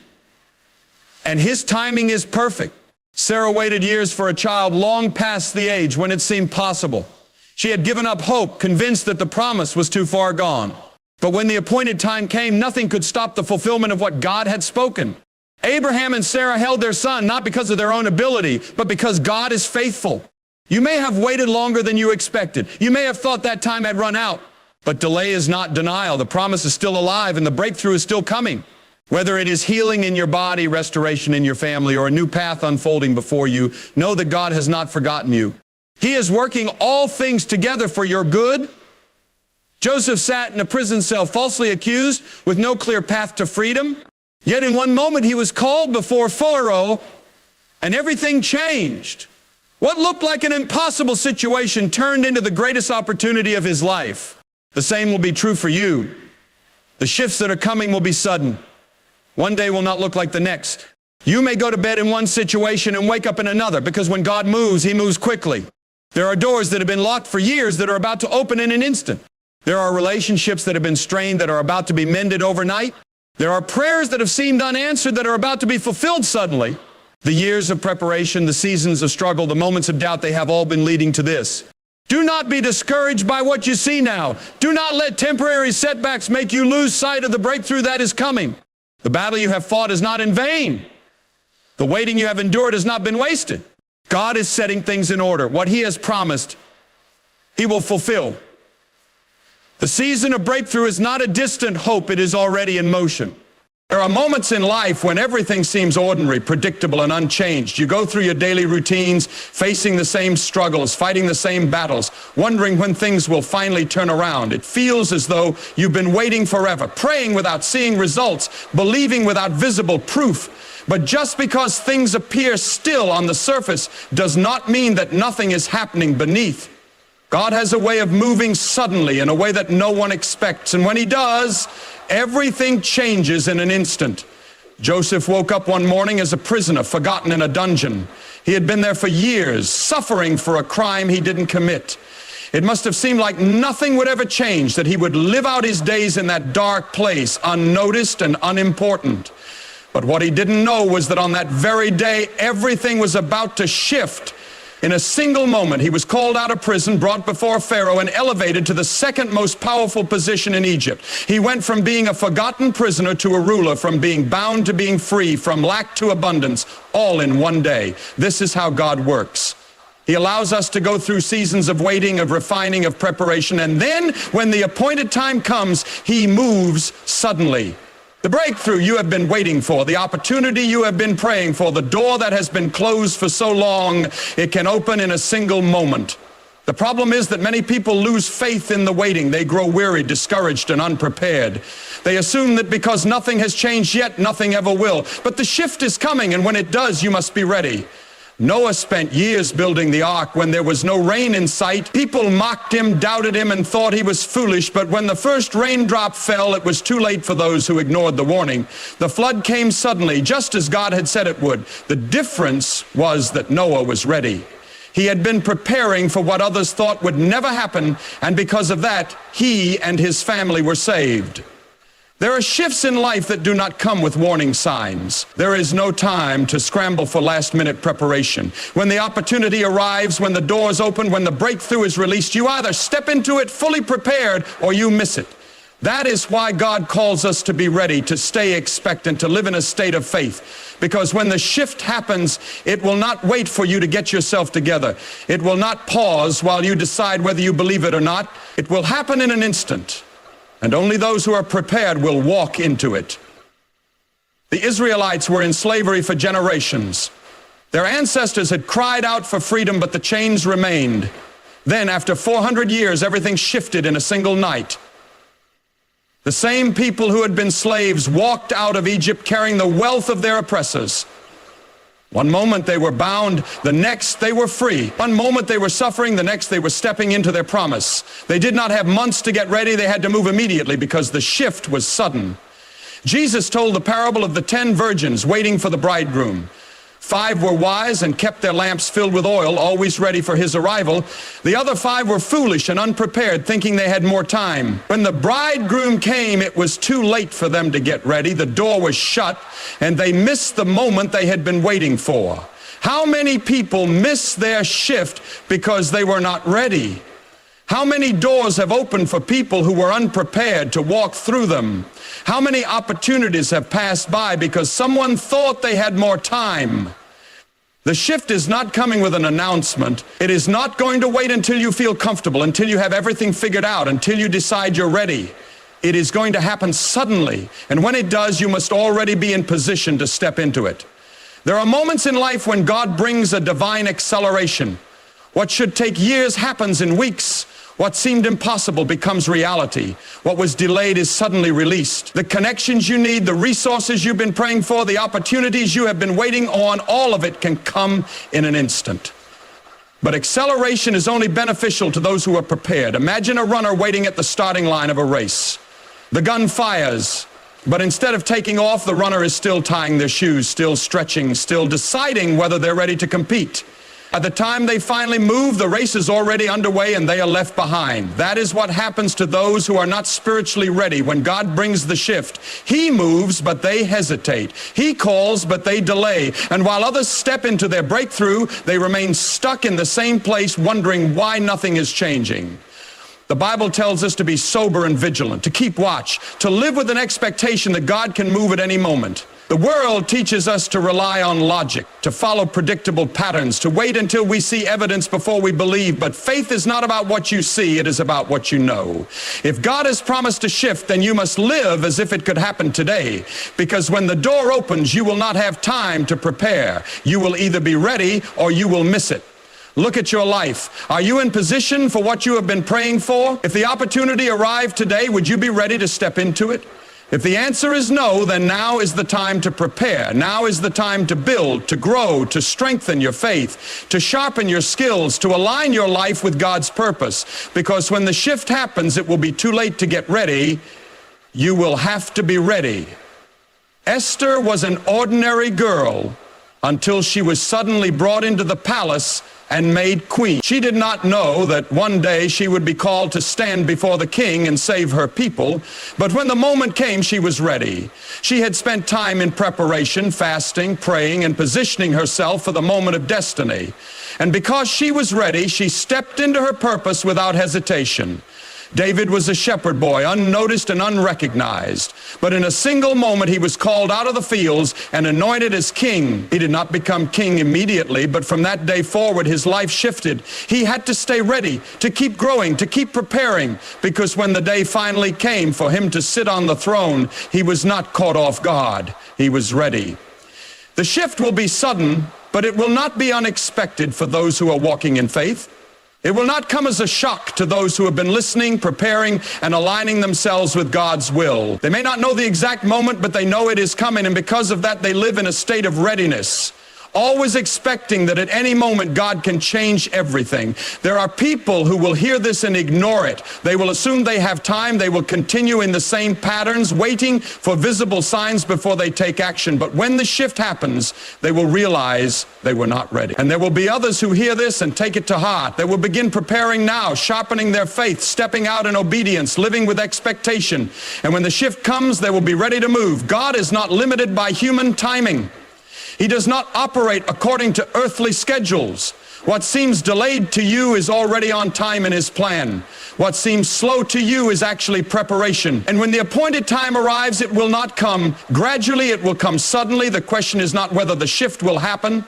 Speaker 1: and his timing is perfect. Sarah waited years for a child long past the age when it seemed possible. She had given up hope, convinced that the promise was too far gone. But when the appointed time came, nothing could stop the fulfillment of what God had spoken. Abraham and Sarah held their son not because of their own ability, but because God is faithful. You may have waited longer than you expected. You may have thought that time had run out. But delay is not denial. The promise is still alive, and the breakthrough is still coming. Whether it is healing in your body, restoration in your family, or a new path unfolding before you, know that God has not forgotten you. He is working all things together for your good. Joseph sat in a prison cell, falsely accused, with no clear path to freedom. Yet in one moment he was called before Pharaoh, and everything changed. What looked like an impossible situation turned into the greatest opportunity of his life. The same will be true for you. The shifts that are coming will be sudden. One day will not look like the next. You may go to bed in one situation and wake up in another, because when God moves, he moves quickly. There are doors that have been locked for years that are about to open in an instant. There are relationships that have been strained that are about to be mended overnight. There are prayers that have seemed unanswered that are about to be fulfilled suddenly. The years of preparation, the seasons of struggle, the moments of doubt, they have all been leading to this. Do not be discouraged by what you see now. Do not let temporary setbacks make you lose sight of the breakthrough that is coming. The battle you have fought is not in vain. The waiting you have endured has not been wasted. God is setting things in order. What he has promised, he will fulfill. The season of breakthrough is not a distant hope, it is already in motion. There are moments in life when everything seems ordinary, predictable, and unchanged. You go through your daily routines, facing the same struggles, fighting the same battles, wondering when things will finally turn around. It feels as though you've been waiting forever, praying without seeing results, believing without visible proof. But just because things appear still on the surface does not mean that nothing is happening beneath. God has a way of moving suddenly in a way that no one expects. And when he does, everything changes in an instant. Joseph woke up one morning as a prisoner, forgotten in a dungeon. He had been there for years, suffering for a crime he didn't commit. It must have seemed like nothing would ever change, that he would live out his days in that dark place, unnoticed and unimportant. But what he didn't know was that on that very day, everything was about to shift. In a single moment, he was called out of prison, brought before Pharaoh, and elevated to the second most powerful position in Egypt. He went from being a forgotten prisoner to a ruler, from being bound to being free, from lack to abundance, all in one day. This is how God works. He allows us to go through seasons of waiting, of refining, of preparation, and then, when the appointed time comes, he moves suddenly. The breakthrough you have been waiting for, the opportunity you have been praying for, the door that has been closed for so long, it can open in a single moment. The problem is that many people lose faith in the waiting. They grow weary, discouraged, and unprepared. They assume that because nothing has changed yet, nothing ever will. But the shift is coming, and when it does, you must be ready. Noah spent years building the ark. When there was no rain in sight, people mocked him, doubted him, and thought he was foolish. But when the first raindrop fell, it was too late for those who ignored the warning. The flood came suddenly, just as God had said it would. The difference was that Noah was ready. He had been preparing for what others thought would never happen, and because of that, he and his family were saved. There are shifts in life that do not come with warning signs. There is no time to scramble for last-minute preparation. When the opportunity arrives, when the doors open, when the breakthrough is released, you either step into it fully prepared or you miss it. That is why God calls us to be ready, to stay expectant, to live in a state of faith. Because when the shift happens, it will not wait for you to get yourself together. It will not pause while you decide whether you believe it or not. It will happen in an instant. And only those who are prepared will walk into it. The Israelites were in slavery for generations. Their ancestors had cried out for freedom, but the chains remained. Then, after 400 years, everything shifted in a single night. The same people who had been slaves walked out of Egypt carrying the wealth of their oppressors. One moment they were bound, the next they were free. One moment they were suffering, the next they were stepping into their promise. They did not have months to get ready, they had to move immediately because the shift was sudden. Jesus told the parable of the 10 virgins waiting for the bridegroom. 5 were wise and kept their lamps filled with oil, always ready for his arrival. The other 5 were foolish and unprepared, thinking they had more time. When the bridegroom came, it was too late for them to get ready. The door was shut, and they missed the moment they had been waiting for. How many people miss their shift because they were not ready? How many doors have opened for people who were unprepared to walk through them? How many opportunities have passed by because someone thought they had more time? The shift is not coming with an announcement. It is not going to wait until you feel comfortable, until you have everything figured out, until you decide you're ready. It is going to happen suddenly, and when it does, you must already be in position to step into it. There are moments in life when God brings a divine acceleration. What should take years happens in weeks. What seemed impossible becomes reality. What was delayed is suddenly released. The connections you need, the resources you've been praying for, the opportunities you have been waiting on, all of it can come in an instant. But acceleration is only beneficial to those who are prepared. Imagine a runner waiting at the starting line of a race. The gun fires, but instead of taking off, the runner is still tying their shoes, still stretching, still deciding whether they're ready to compete. By the time they finally move, the race is already underway and they are left behind. That is what happens to those who are not spiritually ready. When God brings the shift, he moves, but they hesitate. He calls, but they delay. And while others step into their breakthrough, they remain stuck in the same place, wondering why nothing is changing. The Bible tells us to be sober and vigilant, to keep watch, to live with an expectation that God can move at any moment. The world teaches us to rely on logic, to follow predictable patterns, to wait until we see evidence before we believe. But faith is not about what you see, it is about what you know. If God has promised a shift, then you must live as if it could happen today. Because when the door opens, you will not have time to prepare. You will either be ready or you will miss it. Look at your life. Are you in position for what you have been praying for? If the opportunity arrived today, would you be ready to step into it? If the answer is no, then now is the time to prepare. Now is the time to build, to grow, to strengthen your faith, to sharpen your skills, to align your life with God's purpose. Because when the shift happens, it will be too late to get ready. You will have to be ready. Esther was an ordinary girl until she was suddenly brought into the palace and made queen. She did not know that one day she would be called to stand before the king and save her people, but when the moment came, she was ready. She had spent time in preparation, fasting, praying, and positioning herself for the moment of destiny. And because she was ready, she stepped into her purpose without hesitation. David was a shepherd boy, unnoticed and unrecognized. But in a single moment, he was called out of the fields and anointed as king. He did not become king immediately, but from that day forward, his life shifted. He had to stay ready, to keep growing, to keep preparing, because when the day finally came for him to sit on the throne, he was not caught off guard. He was ready. The shift will be sudden, but it will not be unexpected for those who are walking in faith. It will not come as a shock to those who have been listening, preparing, and aligning themselves with God's will. They may not know the exact moment, but they know it is coming, and because of that, they live in a state of readiness, always expecting that at any moment God can change everything. There are people who will hear this and ignore it. They will assume they have time. They will continue in the same patterns, waiting for visible signs before they take action. But when the shift happens, they will realize they were not ready. And there will be others who hear this and take it to heart. They will begin preparing now, sharpening their faith, stepping out in obedience, living with expectation. And when the shift comes, they will be ready to move. God is not limited by human timing. He does not operate according to earthly schedules. What seems delayed to you is already on time in His plan. What seems slow to you is actually preparation. And when the appointed time arrives, it will not come gradually, it will come suddenly. The question is not whether the shift will happen.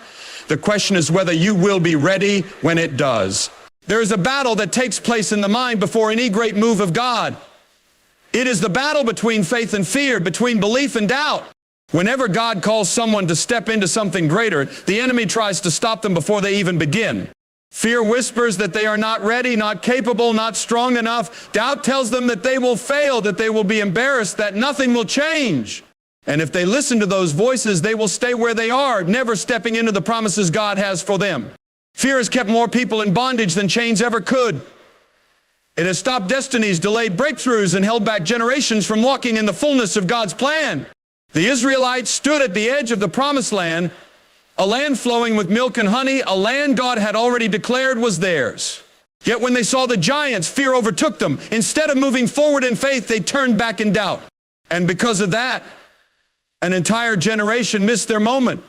Speaker 1: The question is whether you will be ready when it does. There is a battle that takes place in the mind before any great move of God. It is the battle between faith and fear, between belief and doubt. Whenever God calls someone to step into something greater, the enemy tries to stop them before they even begin. Fear whispers that they are not ready, not capable, not strong enough. Doubt tells them that they will fail, that they will be embarrassed, that nothing will change. And if they listen to those voices, they will stay where they are, never stepping into the promises God has for them. Fear has kept more people in bondage than chains ever could. It has stopped destinies, delayed breakthroughs, and held back generations from walking in the fullness of God's plan. The Israelites stood at the edge of the promised land, a land flowing with milk and honey, a land God had already declared was theirs. Yet when they saw the giants, fear overtook them. Instead of moving forward in faith, they turned back in doubt. And because of that, an entire generation missed their moment.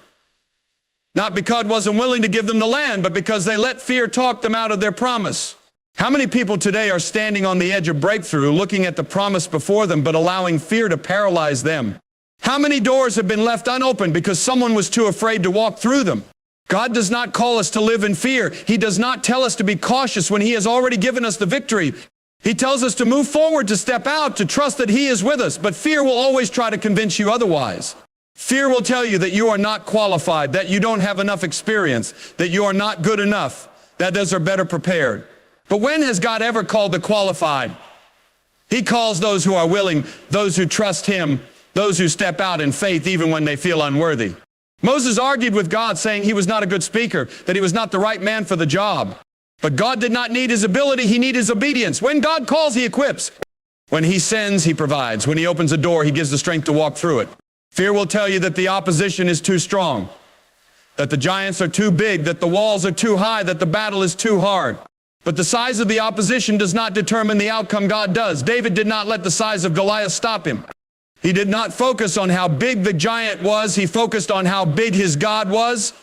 Speaker 1: Not because God wasn't willing to give them the land, but because they let fear talk them out of their promise. How many people today are standing on the edge of breakthrough, looking at the promise before them, but allowing fear to paralyze them? How many doors have been left unopened because someone was too afraid to walk through them? God does not call us to live in fear. He does not tell us to be cautious when He has already given us the victory. He tells us to move forward, to step out, to trust that He is with us. But fear will always try to convince you otherwise. Fear will tell you that you are not qualified, that you don't have enough experience, that you are not good enough, that others are better prepared. But when has God ever called the qualified? He calls those who are willing, those who trust Him, those who step out in faith even when they feel unworthy. Moses argued with God, saying he was not a good speaker, that he was not the right man for the job. But God did not need his ability, He needed his obedience. When God calls, He equips. When He sends, He provides. When He opens a door, He gives the strength to walk through it. Fear will tell you that the opposition is too strong, that the giants are too big, that the walls are too high, that the battle is too hard. But the size of the opposition does not determine the outcome. God does. David did not let the size of Goliath stop him. He did not focus on how big the giant was. He focused on how big his God was.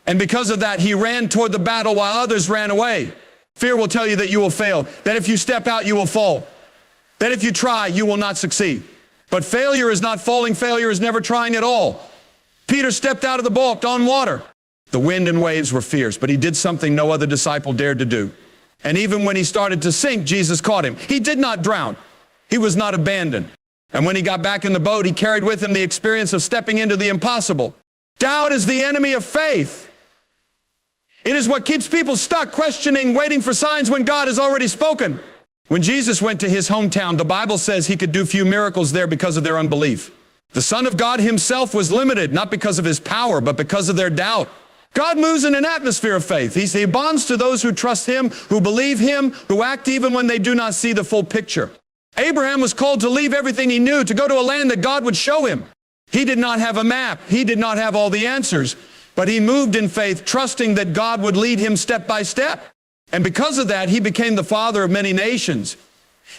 Speaker 1: And because of that, he ran toward the battle while others ran away. Fear will tell you that you will fail, that if you step out, you will fall, that if you try, you will not succeed. But failure is not falling. Failure is never trying at all. Peter stepped out of the boat on water. The wind and waves were fierce, but he did something no other disciple dared to do. And even when he started to sink, Jesus caught him. He did not drown. He was not abandoned. And when he got back in the boat, he carried with him the experience of stepping into the impossible. Doubt is the enemy of faith. It is what keeps people stuck, questioning, waiting for signs when God has already spoken. When Jesus went to his hometown, the Bible says he could do few miracles there because of their unbelief. The Son of God Himself was limited, not because of His power, but because of their doubt. God moves in an atmosphere of faith. He bonds to those who trust Him, who believe Him, who act even when they do not see the full picture. Abraham was called to leave everything he knew, to go to a land that God would show him. He did not have a map. He did not have all the answers. But he moved in faith, trusting that God would lead him step by step. And because of that, he became the father of many nations.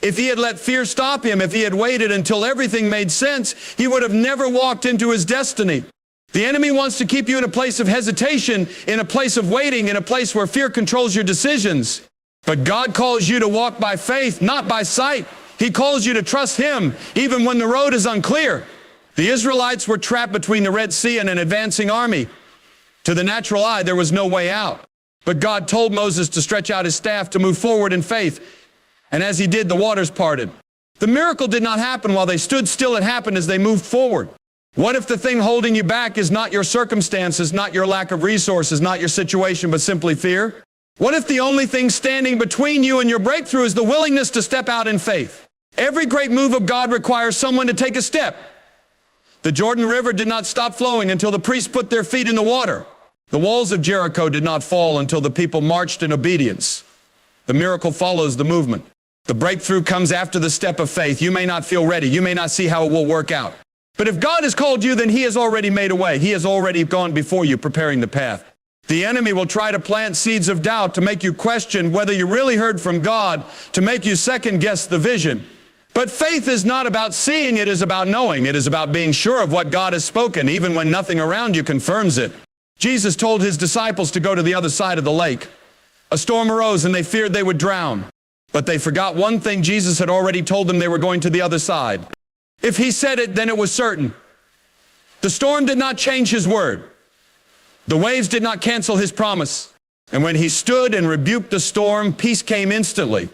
Speaker 1: If he had let fear stop him, if he had waited until everything made sense, he would have never walked into his destiny. The enemy wants to keep you in a place of hesitation, in a place of waiting, in a place where fear controls your decisions. But God calls you to walk by faith, not by sight. He calls you to trust him, even when the road is unclear. The Israelites were trapped between the Red Sea and an advancing army. To the natural eye, there was no way out. But God told Moses to stretch out his staff to move forward in faith. And as he did, the waters parted. The miracle did not happen while they stood still. It happened as they moved forward. What if the thing holding you back is not your circumstances, not your lack of resources, not your situation, but simply fear? What if the only thing standing between you and your breakthrough is the willingness to step out in faith? Every great move of God requires someone to take a step. The Jordan River did not stop flowing until the priests put their feet in the water. The walls of Jericho did not fall until the people marched in obedience. The miracle follows the movement. The breakthrough comes after the step of faith. You may not feel ready. You may not see how it will work out. But if God has called you, then he has already made a way. He has already gone before you, preparing the path. The enemy will try to plant seeds of doubt to make you question whether you really heard from God, to make you second-guess the vision. But faith is not about seeing, it is about knowing. It is about being sure of what God has spoken, even when nothing around you confirms it. Jesus told his disciples to go to the other side of the lake. A storm arose and they feared they would drown. But they forgot one thing Jesus had already told them: they were going to the other side. If he said it, then it was certain. The storm did not change his word. The waves did not cancel his promise. And when he stood and rebuked the storm, peace came instantly.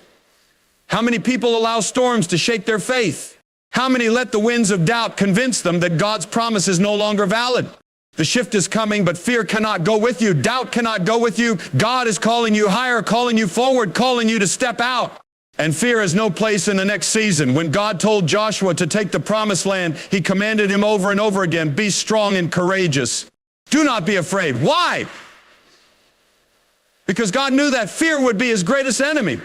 Speaker 1: How many people allow storms to shake their faith? How many let the winds of doubt convince them that God's promise is no longer valid? The shift is coming, but fear cannot go with you. Doubt cannot go with you. God is calling you higher, calling you forward, calling you to step out. And fear has no place in the next season. When God told Joshua to take the promised land, he commanded him over and over again, be strong and courageous. Do not be afraid. Why? Because God knew that fear would be his greatest enemy.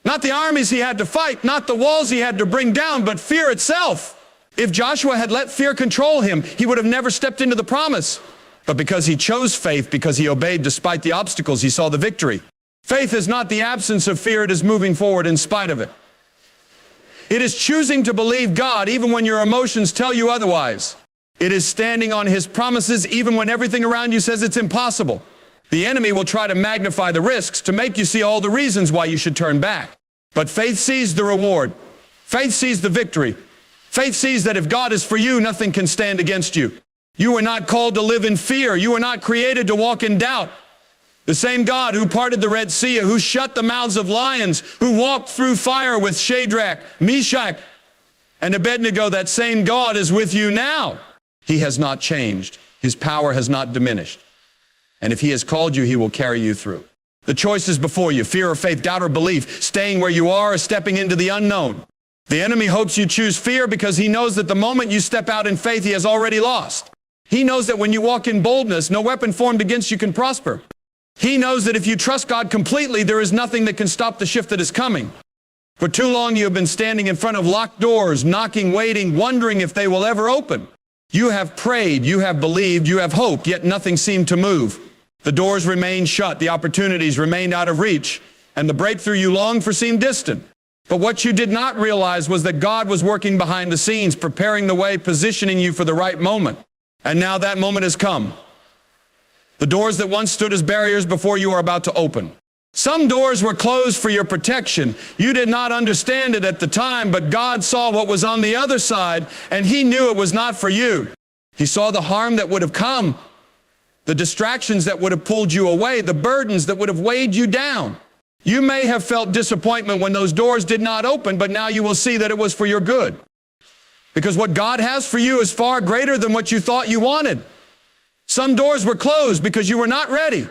Speaker 1: Not the armies he had to fight, not the walls he had to bring down, but fear itself. If Joshua had let fear control him, he would have never stepped into the promise. But because he chose faith, because he obeyed despite the obstacles, he saw the victory. Faith is not the absence of fear, it is moving forward in spite of it. It is choosing to believe God even when your emotions tell you otherwise. It is standing on his promises even when everything around you says it's impossible. The enemy will try to magnify the risks to make you see all the reasons why you should turn back. But faith sees the reward. Faith sees the victory. Faith sees that if God is for you, nothing can stand against you. You were not called to live in fear. You were not created to walk in doubt. The same God who parted the Red Sea, who shut the mouths of lions, who walked through fire with Shadrach, Meshach, and Abednego, that same God is with you now. He has not changed. His power has not diminished. And if he has called you, he will carry you through. The choice is before you: fear or faith, doubt or belief, staying where you are or stepping into the unknown. The enemy hopes you choose fear because he knows that the moment you step out in faith, he has already lost. He knows that when you walk in boldness, no weapon formed against you can prosper. He knows that if you trust God completely, there is nothing that can stop the shift that is coming. For too long you have been standing in front of locked doors, knocking, waiting, wondering if they will ever open. You have prayed, you have believed, you have hoped, yet nothing seemed to move. The doors remained shut, the opportunities remained out of reach, and the breakthrough you longed for seemed distant. But what you did not realize was that God was working behind the scenes, preparing the way, positioning you for the right moment. And now that moment has come. The doors that once stood as barriers before you are about to open. Some doors were closed for your protection. You did not understand it at the time, but God saw what was on the other side, and he knew it was not for you. He saw the harm that would have come, the distractions that would have pulled you away, the burdens that would have weighed you down. You may have felt disappointment when those doors did not open, but now you will see that it was for your good. Because what God has for you is far greater than what you thought you wanted. Some doors were closed because you were not ready.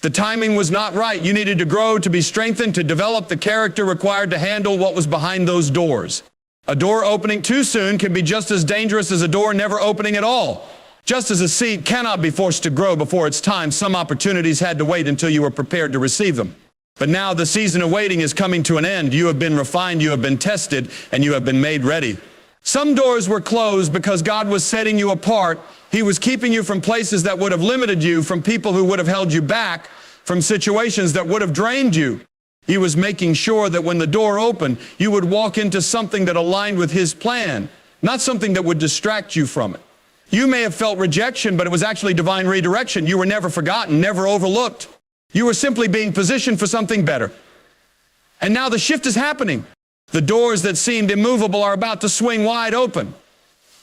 Speaker 1: The timing was not right. You needed to grow, to be strengthened, to develop the character required to handle what was behind those doors. A door opening too soon can be just as dangerous as a door never opening at all. Just as a seed cannot be forced to grow before its time, some opportunities had to wait until you were prepared to receive them. But now the season of waiting is coming to an end. You have been refined, you have been tested, and you have been made ready. Some doors were closed because God was setting you apart, He was keeping you from places that would have limited you, from people who would have held you back, from situations that would have drained you. He was making sure that when the door opened, you would walk into something that aligned with His plan, not something that would distract you from it. You may have felt rejection, but it was actually divine redirection. You were never forgotten, never overlooked. You were simply being positioned for something better. And now the shift is happening. The doors that seemed immovable are about to swing wide open.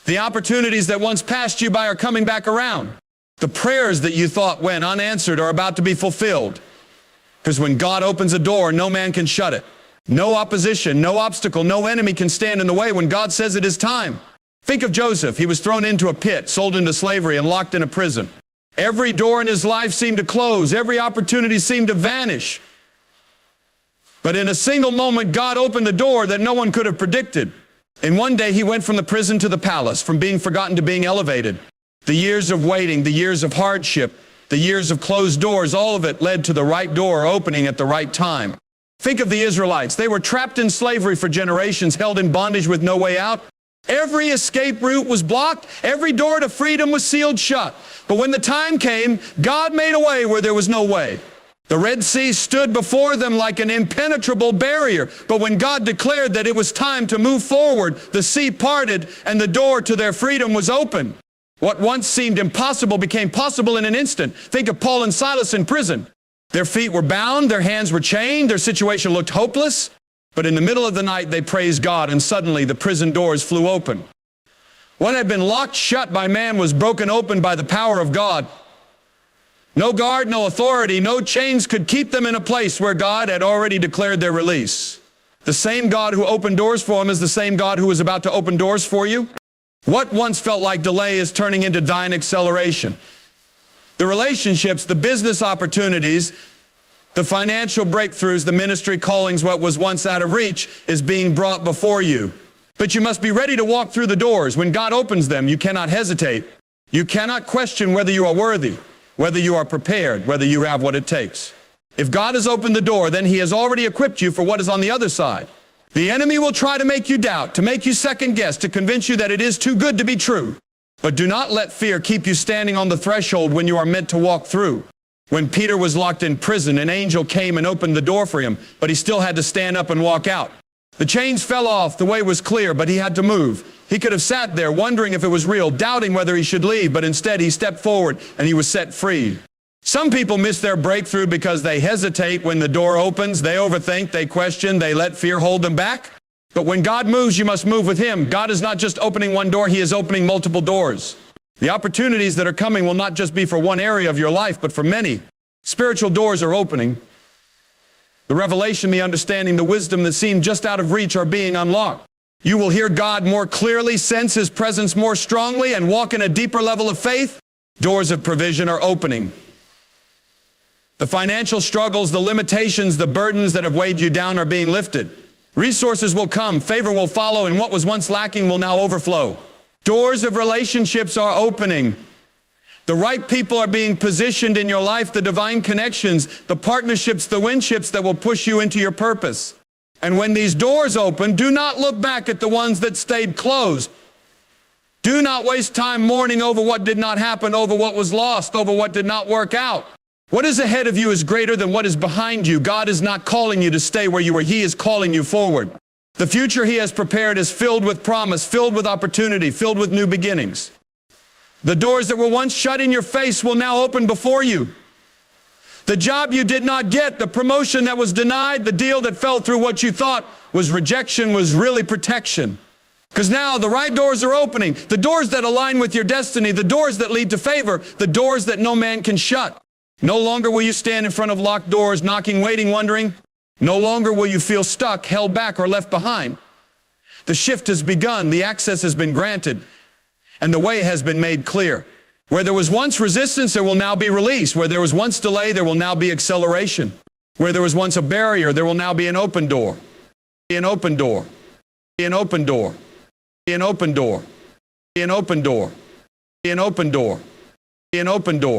Speaker 1: The opportunities that once passed you by are coming back around. The prayers that you thought went unanswered are about to be fulfilled. Because when God opens a door, no man can shut it. No opposition, no obstacle, no enemy can stand in the way when God says it is time. Think of Joseph. He was thrown into a pit, sold into slavery, and locked in a prison. Every door in his life seemed to close. Every opportunity seemed to vanish. But in a single moment, God opened the door that no one could have predicted. In one day, he went from the prison to the palace, from being forgotten to being elevated. The years of waiting, the years of hardship, the years of closed doors, all of it led to the right door opening at the right time. Think of the Israelites. They were trapped in slavery for generations, held in bondage with no way out. Every escape route was blocked. Every door to freedom was sealed shut. But when the time came, God made a way where there was no way. The Red Sea stood before them like an impenetrable barrier. But when God declared that it was time to move forward, the sea parted and the door to their freedom was open. What once seemed impossible became possible in an instant. Think of Paul and Silas in prison. Their feet were bound, their hands were chained, their situation looked hopeless. But in the middle of the night, they praised God, and suddenly the prison doors flew open. What had been locked shut by man was broken open by the power of God. No guard, no authority, no chains could keep them in a place where God had already declared their release. The same God who opened doors for them is the same God who is about to open doors for you. What once felt like delay is turning into divine acceleration. The relationships, the business opportunities, the financial breakthroughs, the ministry callings, what was once out of reach is being brought before you. But you must be ready to walk through the doors. When God opens them, you cannot hesitate. You cannot question whether you are worthy, whether you are prepared, whether you have what it takes. If God has opened the door, then He has already equipped you for what is on the other side. The enemy will try to make you doubt, to make you second guess, to convince you that it is too good to be true. But do not let fear keep you standing on the threshold when you are meant to walk through. When Peter was locked in prison, an angel came and opened the door for him, but he still had to stand up and walk out. The chains fell off, the way was clear, but he had to move. He could have sat there wondering if it was real, doubting whether he should leave, but instead he stepped forward and he was set free. Some people miss their breakthrough because they hesitate when the door opens, they overthink, they question, they let fear hold them back. But when God moves, you must move with Him. God is not just opening one door, He is opening multiple doors. The opportunities that are coming will not just be for one area of your life, but for many. Spiritual doors are opening. The revelation, the understanding, the wisdom that seemed just out of reach are being unlocked. You will hear God more clearly, sense His presence more strongly, and walk in a deeper level of faith. Doors of provision are opening. The financial struggles, the limitations, the burdens that have weighed you down are being lifted. Resources will come, favor will follow, and what was once lacking will now overflow. Doors of relationships are opening. The right people are being positioned in your life, the divine connections, the partnerships, the winships that will push you into your purpose. And when these doors open, do not look back at the ones that stayed closed. Do not waste time mourning over what did not happen, over what was lost, over what did not work out. What is ahead of you is greater than what is behind you. God is not calling you to stay where you were. He is calling you forward. The future He has prepared is filled with promise, filled with opportunity, filled with new beginnings. The doors that were once shut in your face will now open before you. The job you did not get, the promotion that was denied, the deal that fell through what you thought was rejection was really protection. Because now the right doors are opening. The doors that align with your destiny, the doors that lead to favor, the doors that no man can shut. No longer will you stand in front of locked doors, knocking, waiting, wondering. No longer will you feel stuck, held back, or left behind. The shift has begun, the access has been granted, and the way has been made clear. Where there was once resistance, there will now be release. Where there was once delay, there will now be acceleration. Where there was once a barrier, there will now be an open door. An open door. An open door. An open door. An open door. An open door. An open door.